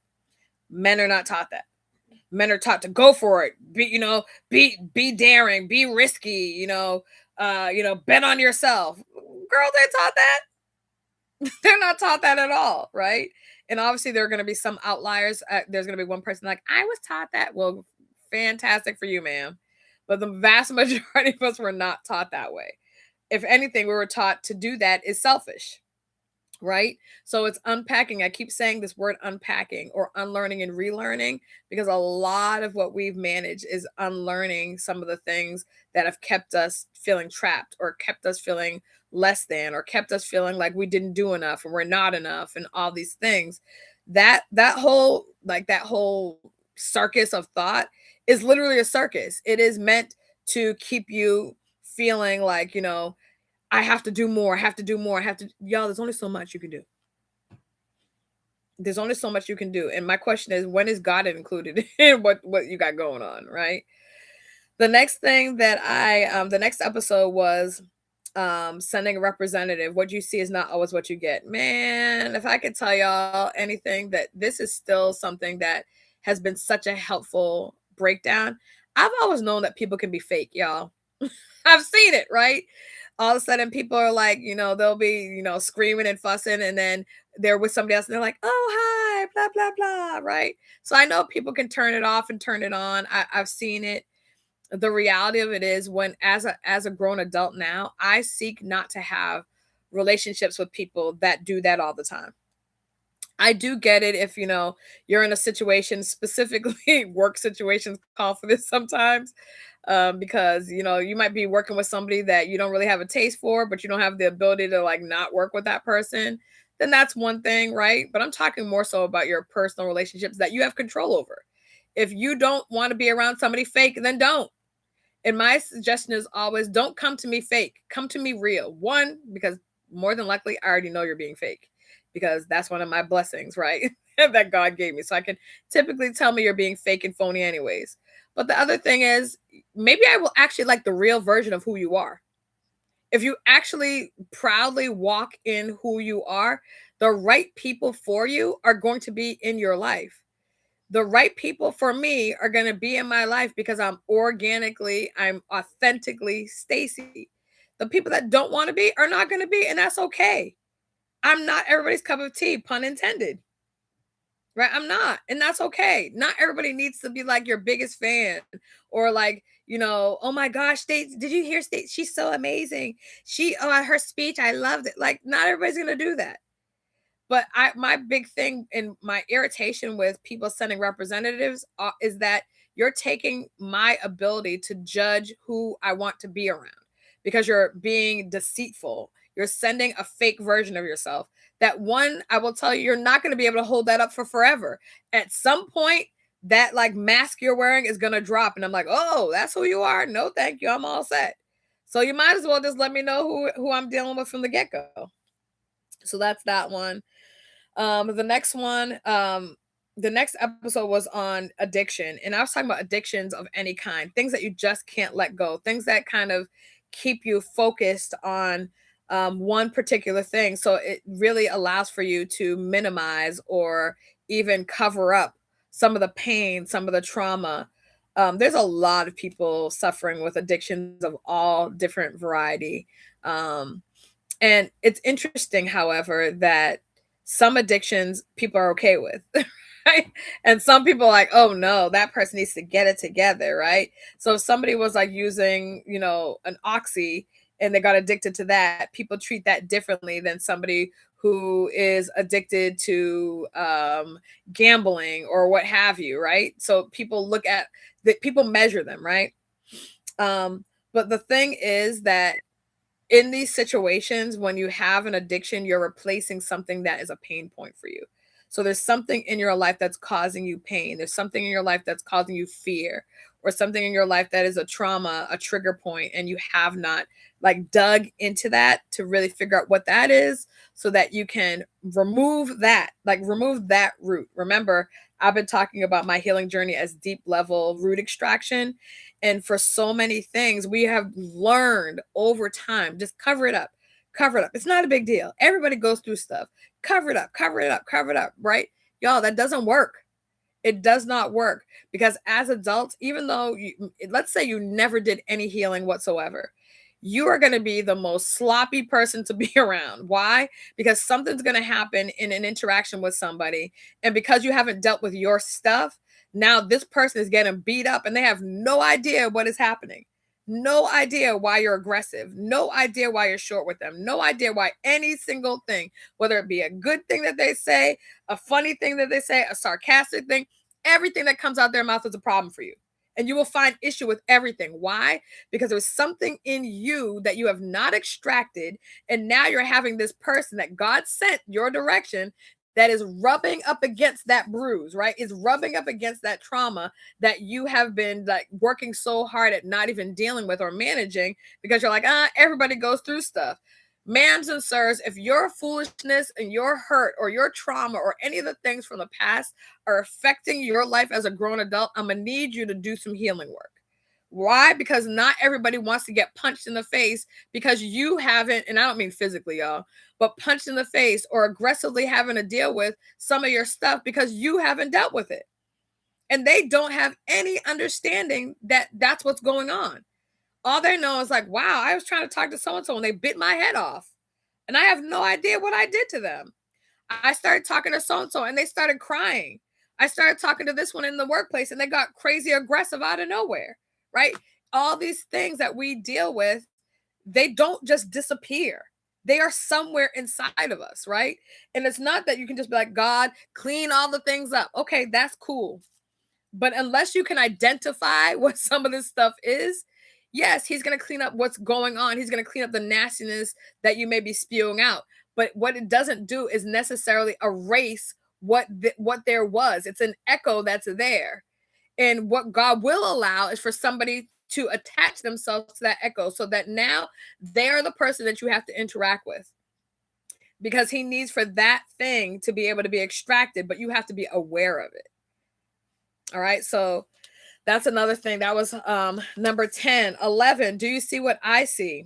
Men are not taught that. Men are taught to go for it, be daring, be risky, bet on yourself. Girl, they're taught that. They're not taught that at all, right? And obviously there are going to be some outliers. There's going to be one person like, I was taught that. Well, fantastic for you, ma'am. But the vast majority of us were not taught that way. If anything, we were taught to do that is selfish, right? So it's unpacking. I keep saying this word unpacking or unlearning and relearning, because a lot of what we've managed is unlearning some of the things that have kept us feeling trapped, or kept us feeling less than, or kept us feeling like we didn't do enough and we're not enough and all these things. That whole circus of thought is literally a circus. It is meant to keep you feeling like, I have to do more. I have to do more. I have to, y'all, there's only so much you can do. There's only so much you can do. And my question is, when is God included in what you got going on, right? The next thing that the next episode was sending a representative. What you see is not always what you get. Man, if I could tell y'all anything, that this is still something that has been such a helpful breakdown. I've always known that people can be fake, y'all. I've seen it, right? All of a sudden people are like, they'll be, screaming and fussing, and then they're with somebody else and they're like, oh, hi, blah, blah, blah, right? So I know people can turn it off and turn it on. I've seen it. The reality of it is, when as a grown adult now, I seek not to have relationships with people that do that all the time. I do get it if you're in a situation, specifically work situations call for this sometimes, because you might be working with somebody that you don't really have a taste for, but you don't have the ability to like not work with that person. Then that's one thing, right? But I'm talking more so about your personal relationships that you have control over. If you don't want to be around somebody fake, then don't. And my suggestion is always, don't come to me fake. Come to me real. One, because more than likely I already know you're being fake, because that's one of my blessings, right? That God gave me. So I can typically tell me you're being fake and phony anyways. But the other thing is, maybe I will actually like the real version of who you are. If you actually proudly walk in who you are, the right people for you are going to be in your life. The right people for me are going to be in my life because I'm authentically Stacey. The people that don't want to be are not going to be, and that's okay. I'm not everybody's cup of tea, pun intended. Right? I'm not. And that's okay. Not everybody needs to be like your biggest fan or like, oh my gosh, Stacey, did you hear Stacey? She's so amazing. Her speech, I loved it. Like, not everybody's going to do that. But my big thing and my irritation with people sending representatives is that you're taking my ability to judge who I want to be around because you're being deceitful. You're sending a fake version of yourself. That one, I will tell you, you're not going to be able to hold that up for forever. At some point, that like mask you're wearing is going to drop. And I'm like, oh, that's who you are. No, thank you. I'm all set. So you might as well just let me know who I'm dealing with from the get go. So that's that one. The next one, the next episode was on addiction, and I was talking about addictions of any kind, things that you just can't let go, things that kind of keep you focused on one particular thing. So it really allows for you to minimize or even cover up some of the pain, some of the trauma. There's a lot of people suffering with addictions of all different variety. And it's interesting, however, that some addictions people are okay with, right? And some people are like, oh no, that person needs to get it together, right? So if somebody was like using, an oxy and they got addicted to that, people treat that differently than somebody who is addicted to gambling or what have you, right? So people look at people measure them, right? But the thing is that in these situations, when you have an addiction, you're replacing something that is a pain point for you. So there's something in your life that's causing you pain. There's something in your life that's causing you fear, or something in your life that is a trauma, a trigger point, and you have not like dug into that to really figure out what that is so that you can remove that root. Remember, I've been talking about my healing journey as deep level root extraction. And for so many things, we have learned over time, just cover it up, cover it up. It's not a big deal. Everybody goes through stuff. Cover it up, cover it up, cover it up, right? Y'all, that doesn't work. It does not work because as adults, even though let's say you never did any healing whatsoever, you are going to be the most sloppy person to be around. Why? Because something's going to happen in an interaction with somebody. And because you haven't dealt with your stuff, now this person is getting beat up and they have no idea what is happening. No idea why you're aggressive. No idea why you're short with them. No idea why any single thing, whether it be a good thing that they say, a funny thing that they say, a sarcastic thing, everything that comes out their mouth is a problem for you. And you will find issue with everything. Why? Because there's something in you that you have not extracted. And now you're having this person that God sent your direction that is rubbing up against that bruise, right? Is rubbing up against that trauma that you have been like working so hard at not even dealing with or managing because you're like, everybody goes through stuff. Ma'ams and sirs, if your foolishness and your hurt or your trauma or any of the things from the past are affecting your life as a grown adult, I'm gonna need you to do some healing work. Why? Because not everybody wants to get punched in the face because you haven't, and I don't mean physically, y'all, but punched in the face or aggressively having to deal with some of your stuff because you haven't dealt with it. And they don't have any understanding that that's what's going on. All they know is like, wow, I was trying to talk to so and so and they bit my head off. And I have no idea what I did to them. I started talking to so and so and they started crying. I started talking to this one in the workplace and they got crazy aggressive out of nowhere, right? All these things that we deal with, they don't just disappear. They are somewhere inside of us, right? And it's not that you can just be like, God, clean all the things up. Okay, that's cool. But unless you can identify what some of this stuff is, yes, he's going to clean up what's going on. He's going to clean up the nastiness that you may be spewing out. But what it doesn't do is necessarily erase what there was. It's an echo that's there. And what God will allow is for somebody to attach themselves to that echo so that now they're the person that you have to interact with because he needs for that thing to be able to be extracted, but you have to be aware of it. All right. So that's another thing. That was number 10. 11. Do you see what I see?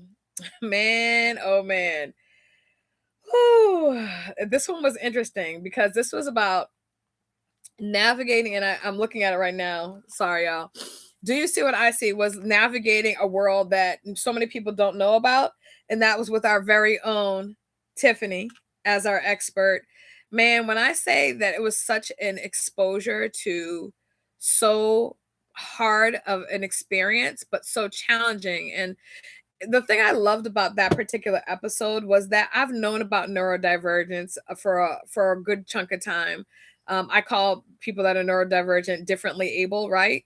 Man, oh man. Whew. This one was interesting because this was about navigating, and I'm looking at it right now. Sorry, y'all. Do you see what I see? Was navigating a world that so many people don't know about, and that was with our very own Tiffany as our expert. Man, when I say that it was such an exposure to so hard of an experience, but so challenging. And the thing I loved about that particular episode was that I've known about neurodivergence for a good chunk of time. I call people that are neurodivergent differently able, right?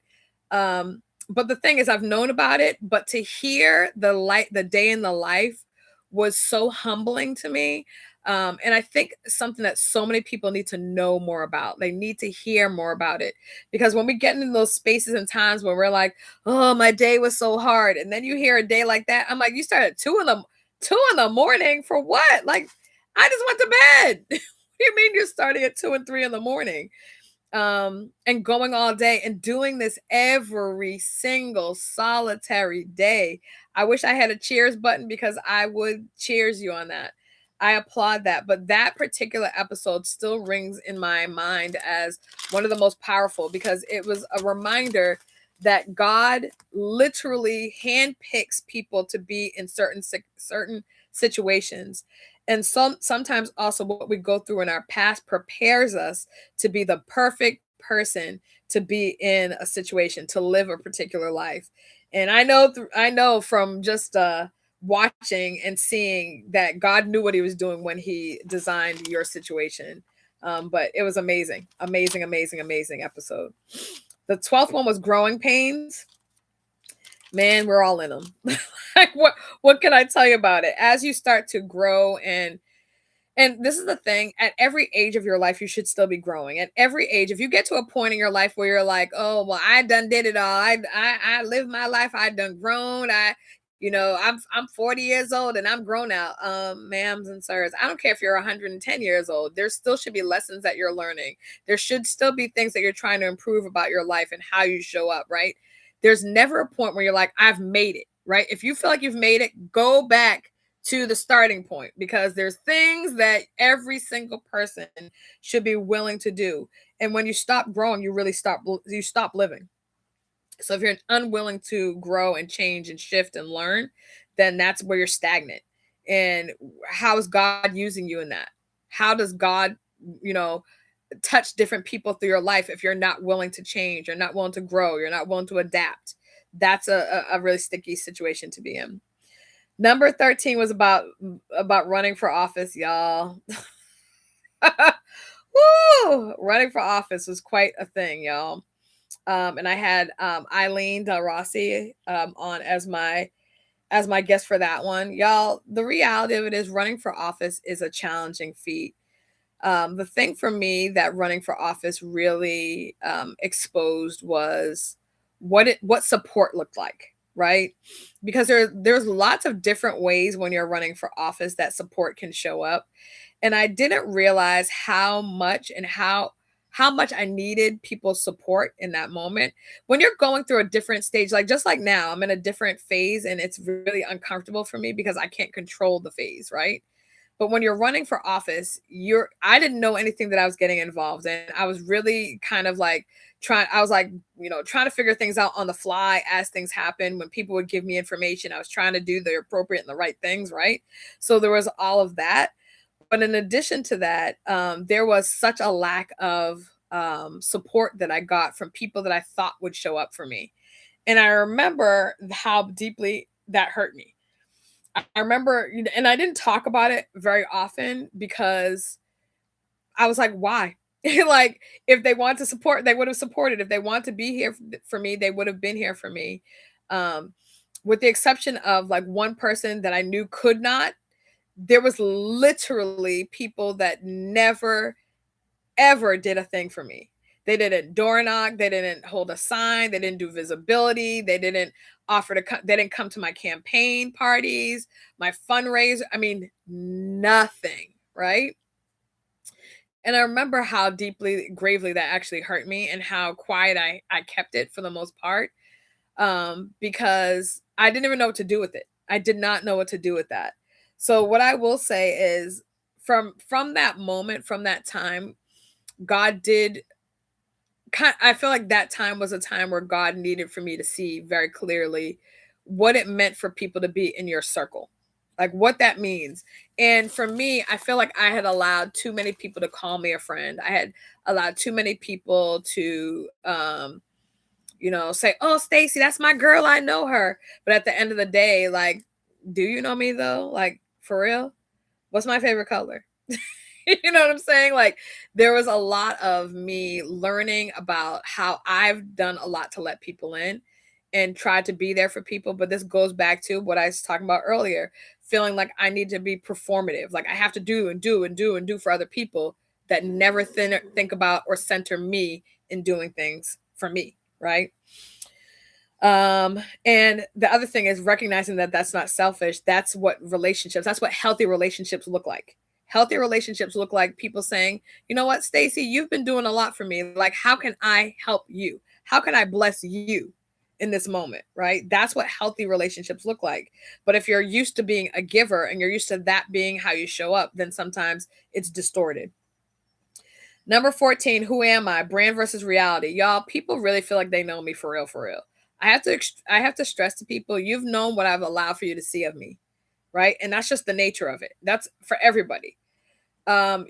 But the thing is, I've known about it, but to hear the day in the life was so humbling to me. And I think something that so many people need to know more about. They need to hear more about it because when we get into those spaces and times where we're like, oh, my day was so hard. And then you hear a day like that. I'm like, you started at 2 in the morning for what? Like, I just went to bed. What do you mean you're starting at 2 and 3 in the morning? And going all day and doing this every single solitary day. I wish I had a cheers button because I would cheers you on that. I applaud that. But that particular episode still rings in my mind as one of the most powerful because it was a reminder that God literally handpicks people to be in certain situations. And sometimes also what we go through in our past prepares us to be the perfect person to be in a situation, to live a particular life. And I know from just watching and seeing that God knew what he was doing when he designed your situation. But it was amazing, amazing, amazing, amazing episode. The 12th one was growing pains. Man, we're all in them. Like what can I tell you about it? As you start to grow and this is the thing, at every age of your life, you should still be growing. At every age, if you get to a point in your life where you're like, oh, well, I done did it all. I lived my life. I done grown. I'm 40 years old and I'm grown out. Ma'ams and sirs, I don't care if you're 110 years old. There still should be lessons that you're learning. There should still be things that you're trying to improve about your life and how you show up, right? There's never a point where you're like, I've made it, right? If you feel like you've made it, go back to the starting point because there's things that every single person should be willing to do. And when you stop growing, you stop living. So if you're unwilling to grow and change and shift and learn, then that's where you're stagnant. And how is God using you in that? How does God, you know, touch different people through your life if you're not willing to change, you're not willing to grow, you're not willing to adapt? That's a really sticky situation to be in. Number 13 was about running for office, y'all. Woo! Running for office was quite a thing, y'all. And I had Eileen Del Rossi on as my guest for that one. Y'all, the reality of it is running for office is a challenging feat. The thing for me that running for office really exposed was what support looked like, right? Because there's lots of different ways when you're running for office that support can show up, and I didn't realize how much and how much I needed people's support in that moment. When you're going through a different stage, like just like now, I'm in a different phase and it's really uncomfortable for me because I can't control the phase, right? But when you're running for office, I didn't know anything that I was getting involved in. I was really kind of like trying to figure things out on the fly as things happen. When people would give me information, I was trying to do the appropriate and the right things, right? So there was all of that. But in addition to that, there was such a lack of support that I got from people that I thought would show up for me. And I remember how deeply that hurt me. I remember, and I didn't talk about it very often because I was like, why? Like, if they want to support, they would have supported. If they want to be here for me, they would have been here for me. Um, with the exception of like one person that I knew could not, there was literally people that never ever did a thing for me. They didn't door knock, they didn't hold a sign, they didn't do visibility, they didn't they didn't come to my campaign parties, my fundraiser. I mean, nothing, right? And I remember how deeply, gravely that actually hurt me and how quiet I kept it for the most part because I didn't even know what to do with it. I did not know what to do with that. So what I will say is from that moment, from that time, God did I feel like that time was a time where God needed for me to see very clearly what it meant for people to be in your circle, like what that means. And for me, I feel like I had allowed too many people to call me a friend. I had allowed too many people to, say, "Oh, Stacey, that's my girl. I know her." But at the end of the day, like, do you know me though? Like, for real? What's my favorite color? You know what I'm saying? Like, there was a lot of me learning about how I've done a lot to let people in and try to be there for people. But this goes back to what I was talking about earlier, feeling like I need to be performative. Like I have to do and do and do and do for other people that never think about or center me in doing things for me. Right. And the other thing is recognizing that that's not selfish. That's what healthy relationships look like. Healthy relationships look like people saying, you know what, Stacey, you've been doing a lot for me. Like, how can I help you? How can I bless you in this moment? Right. That's what healthy relationships look like. But if you're used to being a giver and you're used to that being how you show up, then sometimes it's distorted. Number 14, who am I? Brand versus reality. Y'all, people really feel like they know me for real, for real. I have to stress to people, you've known what I've allowed for you to see of me, right? And that's just the nature of it. That's for everybody.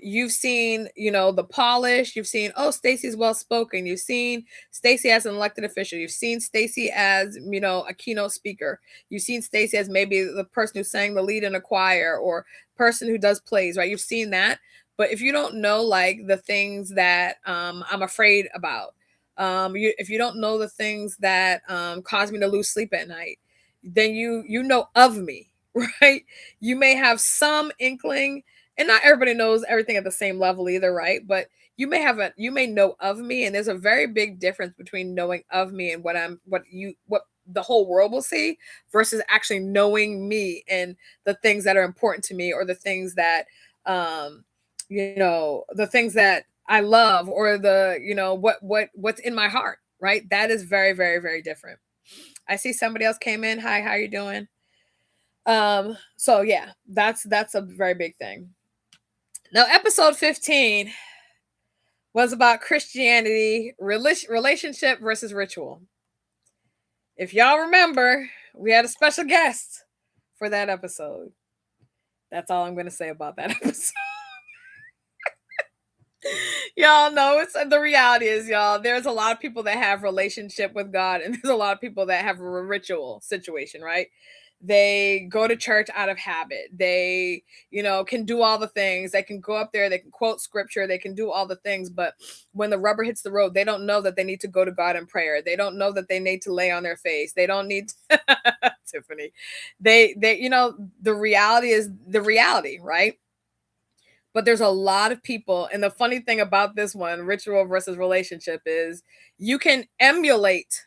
You've seen, the polish. You've seen, oh, Stacey's well spoken. You've seen Stacey as an elected official. You've seen Stacey as, a keynote speaker. You've seen Stacey as maybe the person who sang the lead in a choir or person who does plays, right? You've seen that. But if you don't know like the things that I'm afraid about, if you don't know the things that cause me to lose sleep at night, then you know of me, right? You may have some inkling, and not everybody knows everything at the same level either, right? But you may know of me, and there's a very big difference between knowing of me and what the whole world will see versus actually knowing me and the things that are important to me or the things that the things that I love or what's in my heart, right? That is very, very, very different. I see somebody else came in. Hi, how you doing? So yeah, that's a very big thing. Now, episode 15 was about Christianity, relationship versus ritual. If y'all remember, we had a special guest for that episode. That's all I'm going to say about that episode. Y'all know the reality is, y'all, there's a lot of people that have relationship with God, and there's a lot of people that have a ritual situation, right? They go to church out of habit. They, can do all the things. They can go up there, they can quote scripture, they can do all the things, but when the rubber hits the road, they don't know that they need to go to God in prayer. They don't know that they need to lay on their face. They don't need to Tiffany. The reality is the reality, right? But there's a lot of people, and the funny thing about this one, ritual versus relationship, is you can emulate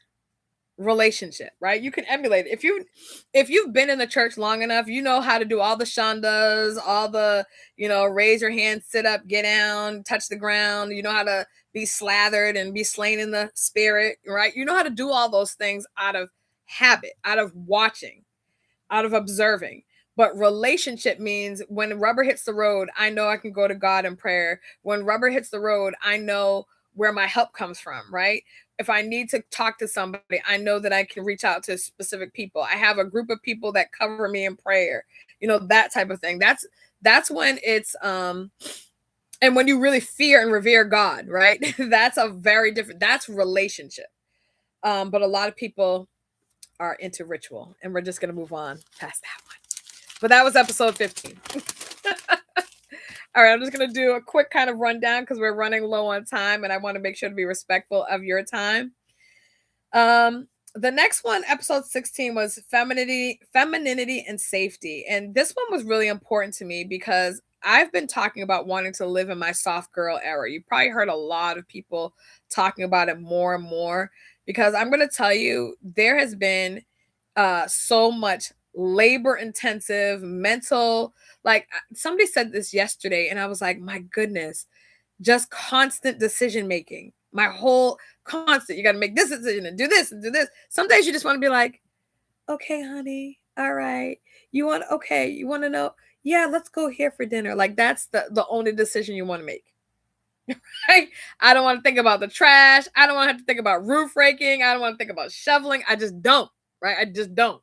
relationship, right? You can emulate it. If you've been in the church long enough, you know how to do all the shandas, all the, raise your hand, sit up, get down, touch the ground. You know how to be slathered and be slain in the spirit, right? You know how to do all those things out of habit, out of watching, out of observing. But relationship means when rubber hits the road, I know I can go to God in prayer. When rubber hits the road, I know where my help comes from, right? If I need to talk to somebody, I know that I can reach out to specific people. I have a group of people that cover me in prayer, that type of thing. That's when it's and when you really fear and revere God, right? That's that's relationship. But a lot of people are into ritual, and we're just going to move on past that one. But that was episode 15. All right, I'm just going to do a quick kind of rundown because we're running low on time and I want to make sure to be respectful of your time. The next one, episode 16, was femininity and safety. And this one was really important to me because I've been talking about wanting to live in my soft girl era. You probably heard a lot of people talking about it more and more because I'm going to tell you, there has been so much labor intensive mental, like somebody said this yesterday and I was like, my goodness, just constant decision making. My whole constant, you got to make this decision and do this and do this. Some days you just want to be like, okay, honey, All right. You want okay, you want to know? Yeah, let's go here for dinner. Like that's the only decision you want to make. Right? I don't want to think about the trash. I don't want to have to think about roof raking. I don't want to think about shoveling. I just don't. Right? I just don't.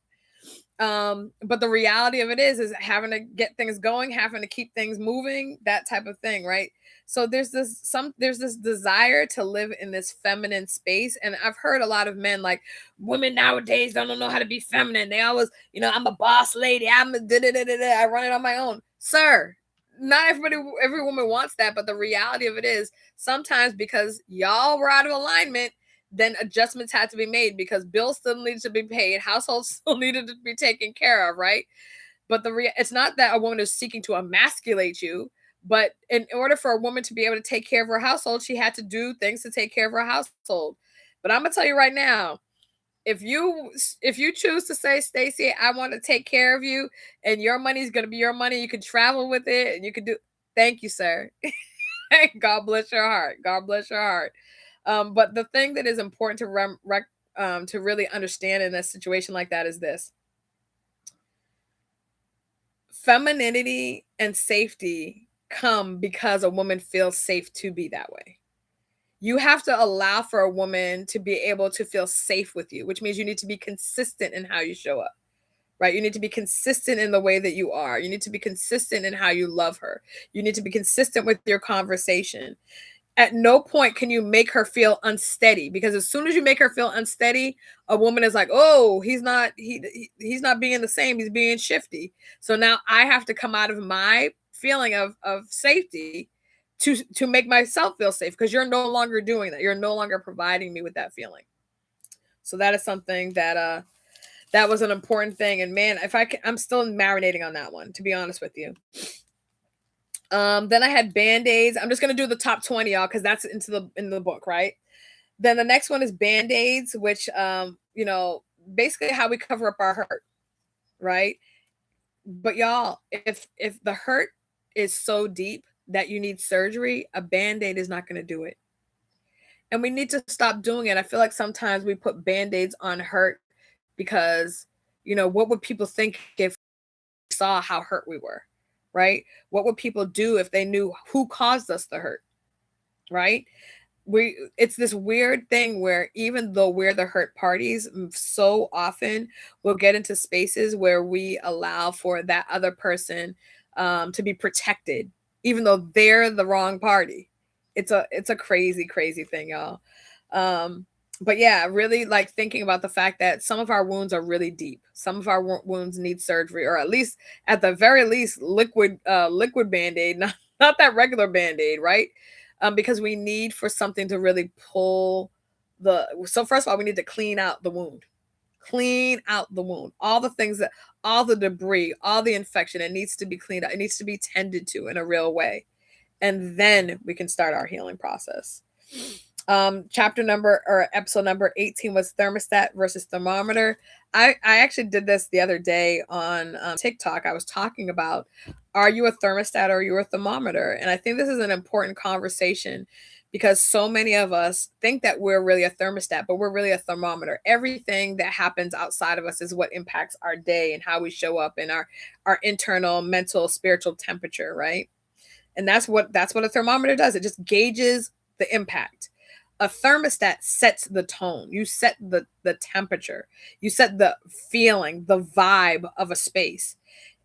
But the reality of it is having to get things going, having to keep things moving, that type of thing, right? So there's this desire to live in this feminine space. And I've heard a lot of men like women nowadays don't know how to be feminine. They always, I'm a boss lady, I'm a I run it on my own. Sir, not every woman wants that, but the reality of it is sometimes because y'all were out of alignment, then adjustments had to be made because bills still needed to be paid, households still needed to be taken care of, right? But it's not that a woman is seeking to emasculate you, but in order for a woman to be able to take care of her household, she had to do things to take care of her household. But I'm gonna tell you right now, if you choose to say, Stacey, I want to take care of you, and your money is gonna be your money, you can travel with it, and you can do. Thank you, sir. God bless your heart. God bless your heart. But the thing that is important to really understand in a situation like that is this: femininity and safety come because a woman feels safe to be that way. You have to allow for a woman to be able to feel safe with you, which means you need to be consistent in how you show up. Right? You need to be consistent in the way that you are. You need to be consistent in how you love her. You need to be consistent with your conversation. At no point can you make her feel unsteady, because as soon as you make her feel unsteady, a woman is like, oh, he's not being the same, he's being shifty. So now I have to come out of my feeling of safety to make myself feel safe, because you're no longer doing that, you're no longer providing me with that feeling. So that is something that was an important thing. And man, I'm still marinating on that one, to be honest with you. Then I had band-aids. I'm just gonna do the top 20, y'all, because that's in the book, right? Then the next one is band-aids, which basically how we cover up our hurt, right? But y'all, if the hurt is so deep that you need surgery, a band-aid is not gonna do it. And we need to stop doing it. I feel like sometimes we put band-aids on hurt because, what would people think if we saw how hurt we were, right? What would people do if they knew who caused us the hurt, right? It's this weird thing where even though we're the hurt parties, so often we'll get into spaces where we allow for that other person to be protected, even though they're the wrong party. It's a crazy, crazy thing, y'all. Um, but yeah, really like thinking about the fact that some of our wounds are really deep. Some of our wounds need surgery, or at the very least, liquid band-aid, not that regular band-aid, right? Because we need for something to really pull so first of all, we need to clean out the wound. Clean out the wound. All the debris, all the infection, it needs to be cleaned out. It needs to be tended to in a real way. And then we can start our healing process. Episode number 18 was thermostat versus thermometer. I actually did this the other day on TikTok. I was talking about, are you a thermostat or are you a thermometer? And I think this is an important conversation because so many of us think that we're really a thermostat, but we're really a thermometer. Everything that happens outside of us is what impacts our day and how we show up in our internal, mental, spiritual temperature, right? And that's what a thermometer does. It just gauges the impact. A thermostat sets the tone. You set the temperature. You set the feeling, the vibe of a space.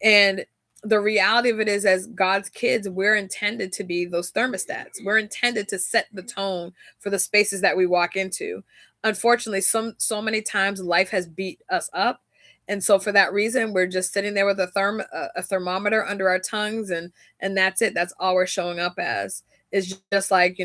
And the reality of it is, as God's kids, we're intended to be those thermostats. We're intended to set the tone for the spaces that we walk into. Unfortunately, so many times life has beat us up, and so for that reason, we're just sitting there with a thermometer under our tongues, and that's it. That's all we're showing up as. It's just like,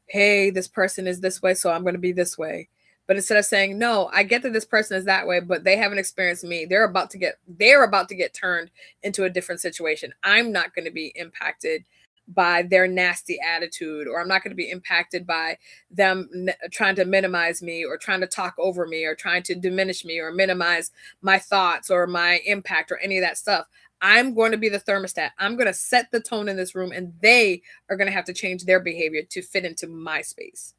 hey, this person is this way, so I'm going to be this way. But instead of saying, no, I get that this person is that way, but they haven't experienced me. They're about to get turned into a different situation. I'm not going to be impacted by their nasty attitude, or I'm not going to be impacted by them trying to minimize me, or trying to talk over me, or trying to diminish me, or minimize my thoughts or my impact, or any of that stuff. I'm going to be the thermostat. I'm going to set the tone in this room, and they are going to have to change their behavior to fit into my space.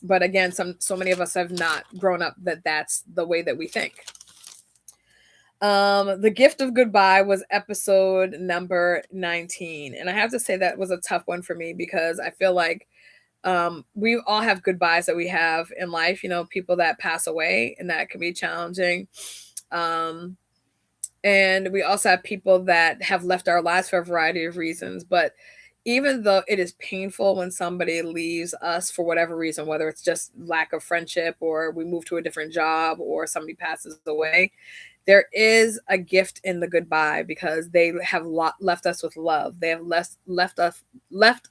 But again, so many of us have not grown up that that's the way that we think. The Gift of Goodbye was episode number 19. And I have to say that was a tough one for me because I feel like we all have goodbyes that we have in life, people that pass away, and that can be challenging. Um, and we also have people that have left our lives for a variety of reasons. But even though it is painful when somebody leaves us for whatever reason, whether it's just lack of friendship or we move to a different job or somebody passes away, there is a gift in the goodbye because they have left us with love. They have left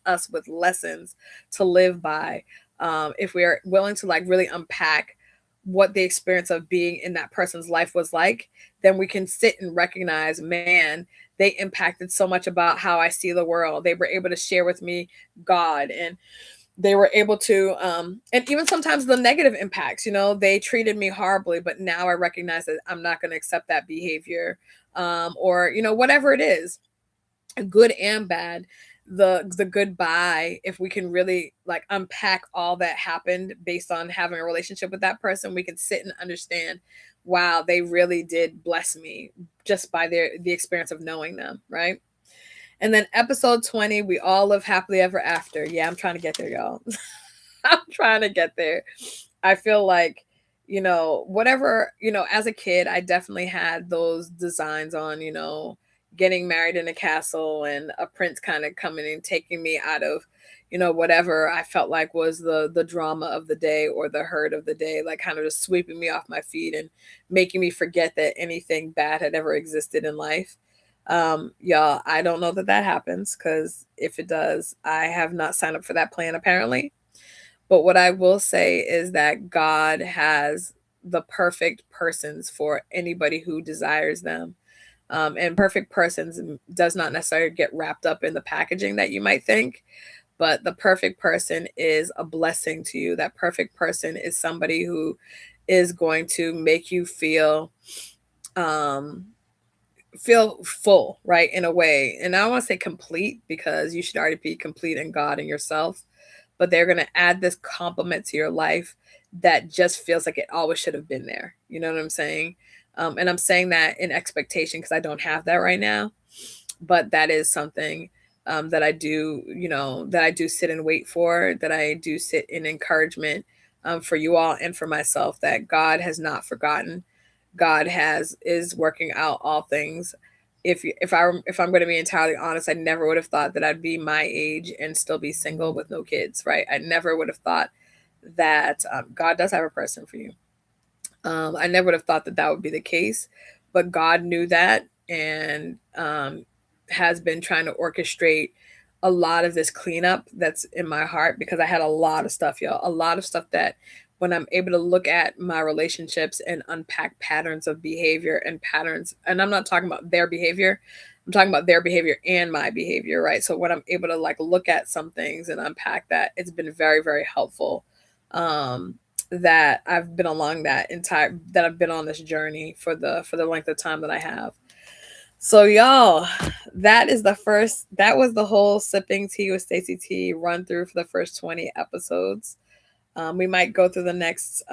us with lessons to live by. If we are willing to like really unpack what the experience of being in that person's life was like, then we can sit and recognize, man, they impacted so much about how I see the world. They were able to share with me God, and they were able to and even sometimes the negative impacts, they treated me horribly, but now I recognize that I'm not going to accept that behavior, or whatever it is, good and bad. The goodbye, if we can really like unpack all that happened based on having a relationship with that person, we can sit and understand, wow, they really did bless me just by the experience of knowing them, right? And then episode 20, we all live happily ever after. Yeah, I'm trying to get there, y'all. I'm trying to get there. I feel like, whatever, as a kid, I definitely had those designs on, getting married in a castle and a prince kind of coming and taking me out of, whatever I felt like was the drama of the day or the hurt of the day, like kind of just sweeping me off my feet and making me forget that anything bad had ever existed in life. Y'all, I don't know that that happens, because if it does, I have not signed up for that plan apparently. But what I will say is that God has the perfect persons for anybody who desires them. And perfect persons does not necessarily get wrapped up in the packaging that you might think, but the perfect person is a blessing to you. That perfect person is somebody who is going to make you um, feel full, right? In a way. And I don't want to say complete, because you should already be complete in God and yourself, but they're going to add this compliment to your life that just feels like it always should have been there. You know what I'm saying? And I'm saying that in expectation because I don't have that right now, but that is something that I do, that I do sit and wait for, that I do sit in encouragement for you all and for myself, that God has not forgotten. God has is working out all things. If I'm going to be entirely honest, I never would have thought that I'd be my age and still be single with no kids. Right? I never would have thought that God does have a person for you. I never would have thought that that would be the case, but God knew that, and has been trying to orchestrate a lot of this cleanup that's in my heart, because I had a lot of stuff, y'all, a lot of stuff that when I'm able to look at my relationships and unpack patterns of behavior and patterns, and I'm not talking about their behavior, I'm talking about their behavior and my behavior, right? So when I'm able to like look at some things and unpack that, it's been very, very helpful. Um, that I've been along that I've been on this journey for the length of time that I have. So y'all, that was the whole sipping tea with Stacey T run through for the first 20 episodes. We might go through the next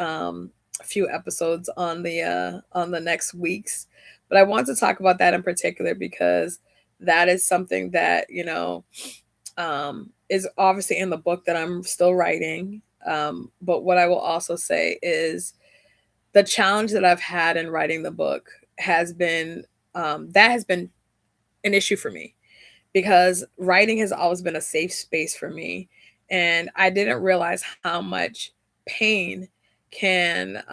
few episodes on the next weeks, but I want to talk about that in particular because that is something that is obviously in the book that I'm still writing. But what I will also say is the challenge that I've had in writing the book has been that has been an issue for me, because writing has always been a safe space for me, and I didn't realize how much pain can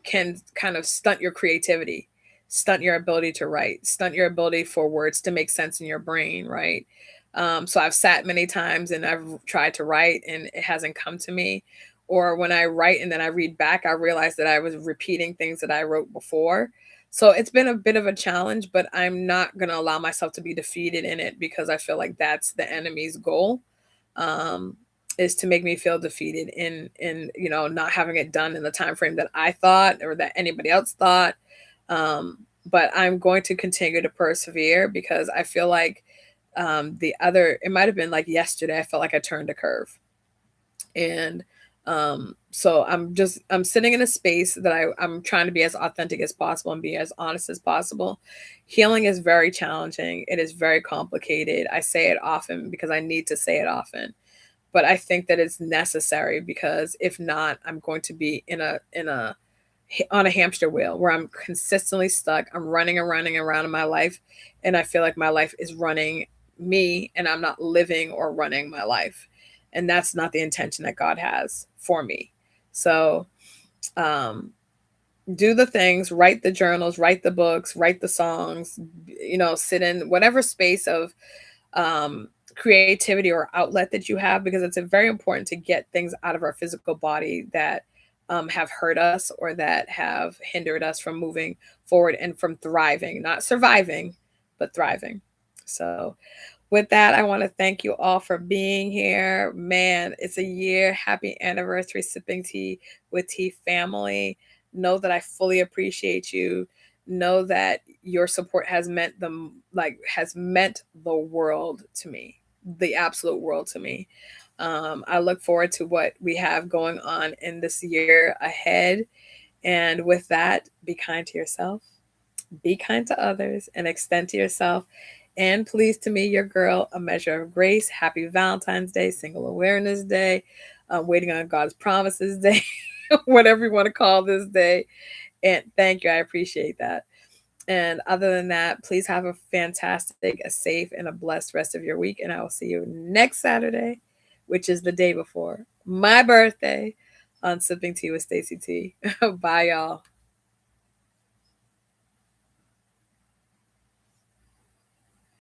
can kind of stunt your creativity, stunt your ability to write, stunt your ability for words to make sense in your brain, right? So I've sat many times and I've tried to write and it hasn't come to me. Or when I write and then I read back, I realize that I was repeating things that I wrote before. So it's been a bit of a challenge, but I'm not going to allow myself to be defeated in it, because I feel like that's the enemy's goal. Um, is to make me feel defeated in not having it done in the time frame that I thought or that anybody else thought. But I'm going to continue to persevere, because I feel like it might have been like yesterday, I felt like I turned a curve, and So I'm sitting in a space that I'm trying to be as authentic as possible and be as honest as possible. Healing is very challenging. It is very complicated. I say it often because I need to say it often. But I think that it's necessary, because if not, I'm going to be in a on a hamster wheel where I'm consistently stuck. I'm running and running around in my life, and I feel like my life is running me and I'm not living or running my life. And that's not the intention that God has for me. So, um do the things, write the journals, write the books, write the songs, sit in whatever space of um, creativity or outlet that you have, because it's very important to get things out of our physical body that have hurt us or that have hindered us from moving forward and from thriving, not surviving, but thriving. So, with that, I want to thank you all for being here. Man, it's a year. Happy anniversary, Sipping Tea with Tea family. Know that I fully appreciate you. Know that your support has meant the world to me, the absolute world to me. I look forward to what we have going on in this year ahead. And with that, be kind to yourself, be kind to others, and extend to yourself. And please, to me, your girl, a measure of grace. Happy Valentine's Day, Single Awareness Day, Waiting on God's Promises Day, whatever you want to call this day. And thank you. I appreciate that. And other than that, please have a fantastic, a safe, and a blessed rest of your week. And I will see you next Saturday, which is the day before my birthday, on Sipping Tea with Stacey T. Bye, y'all.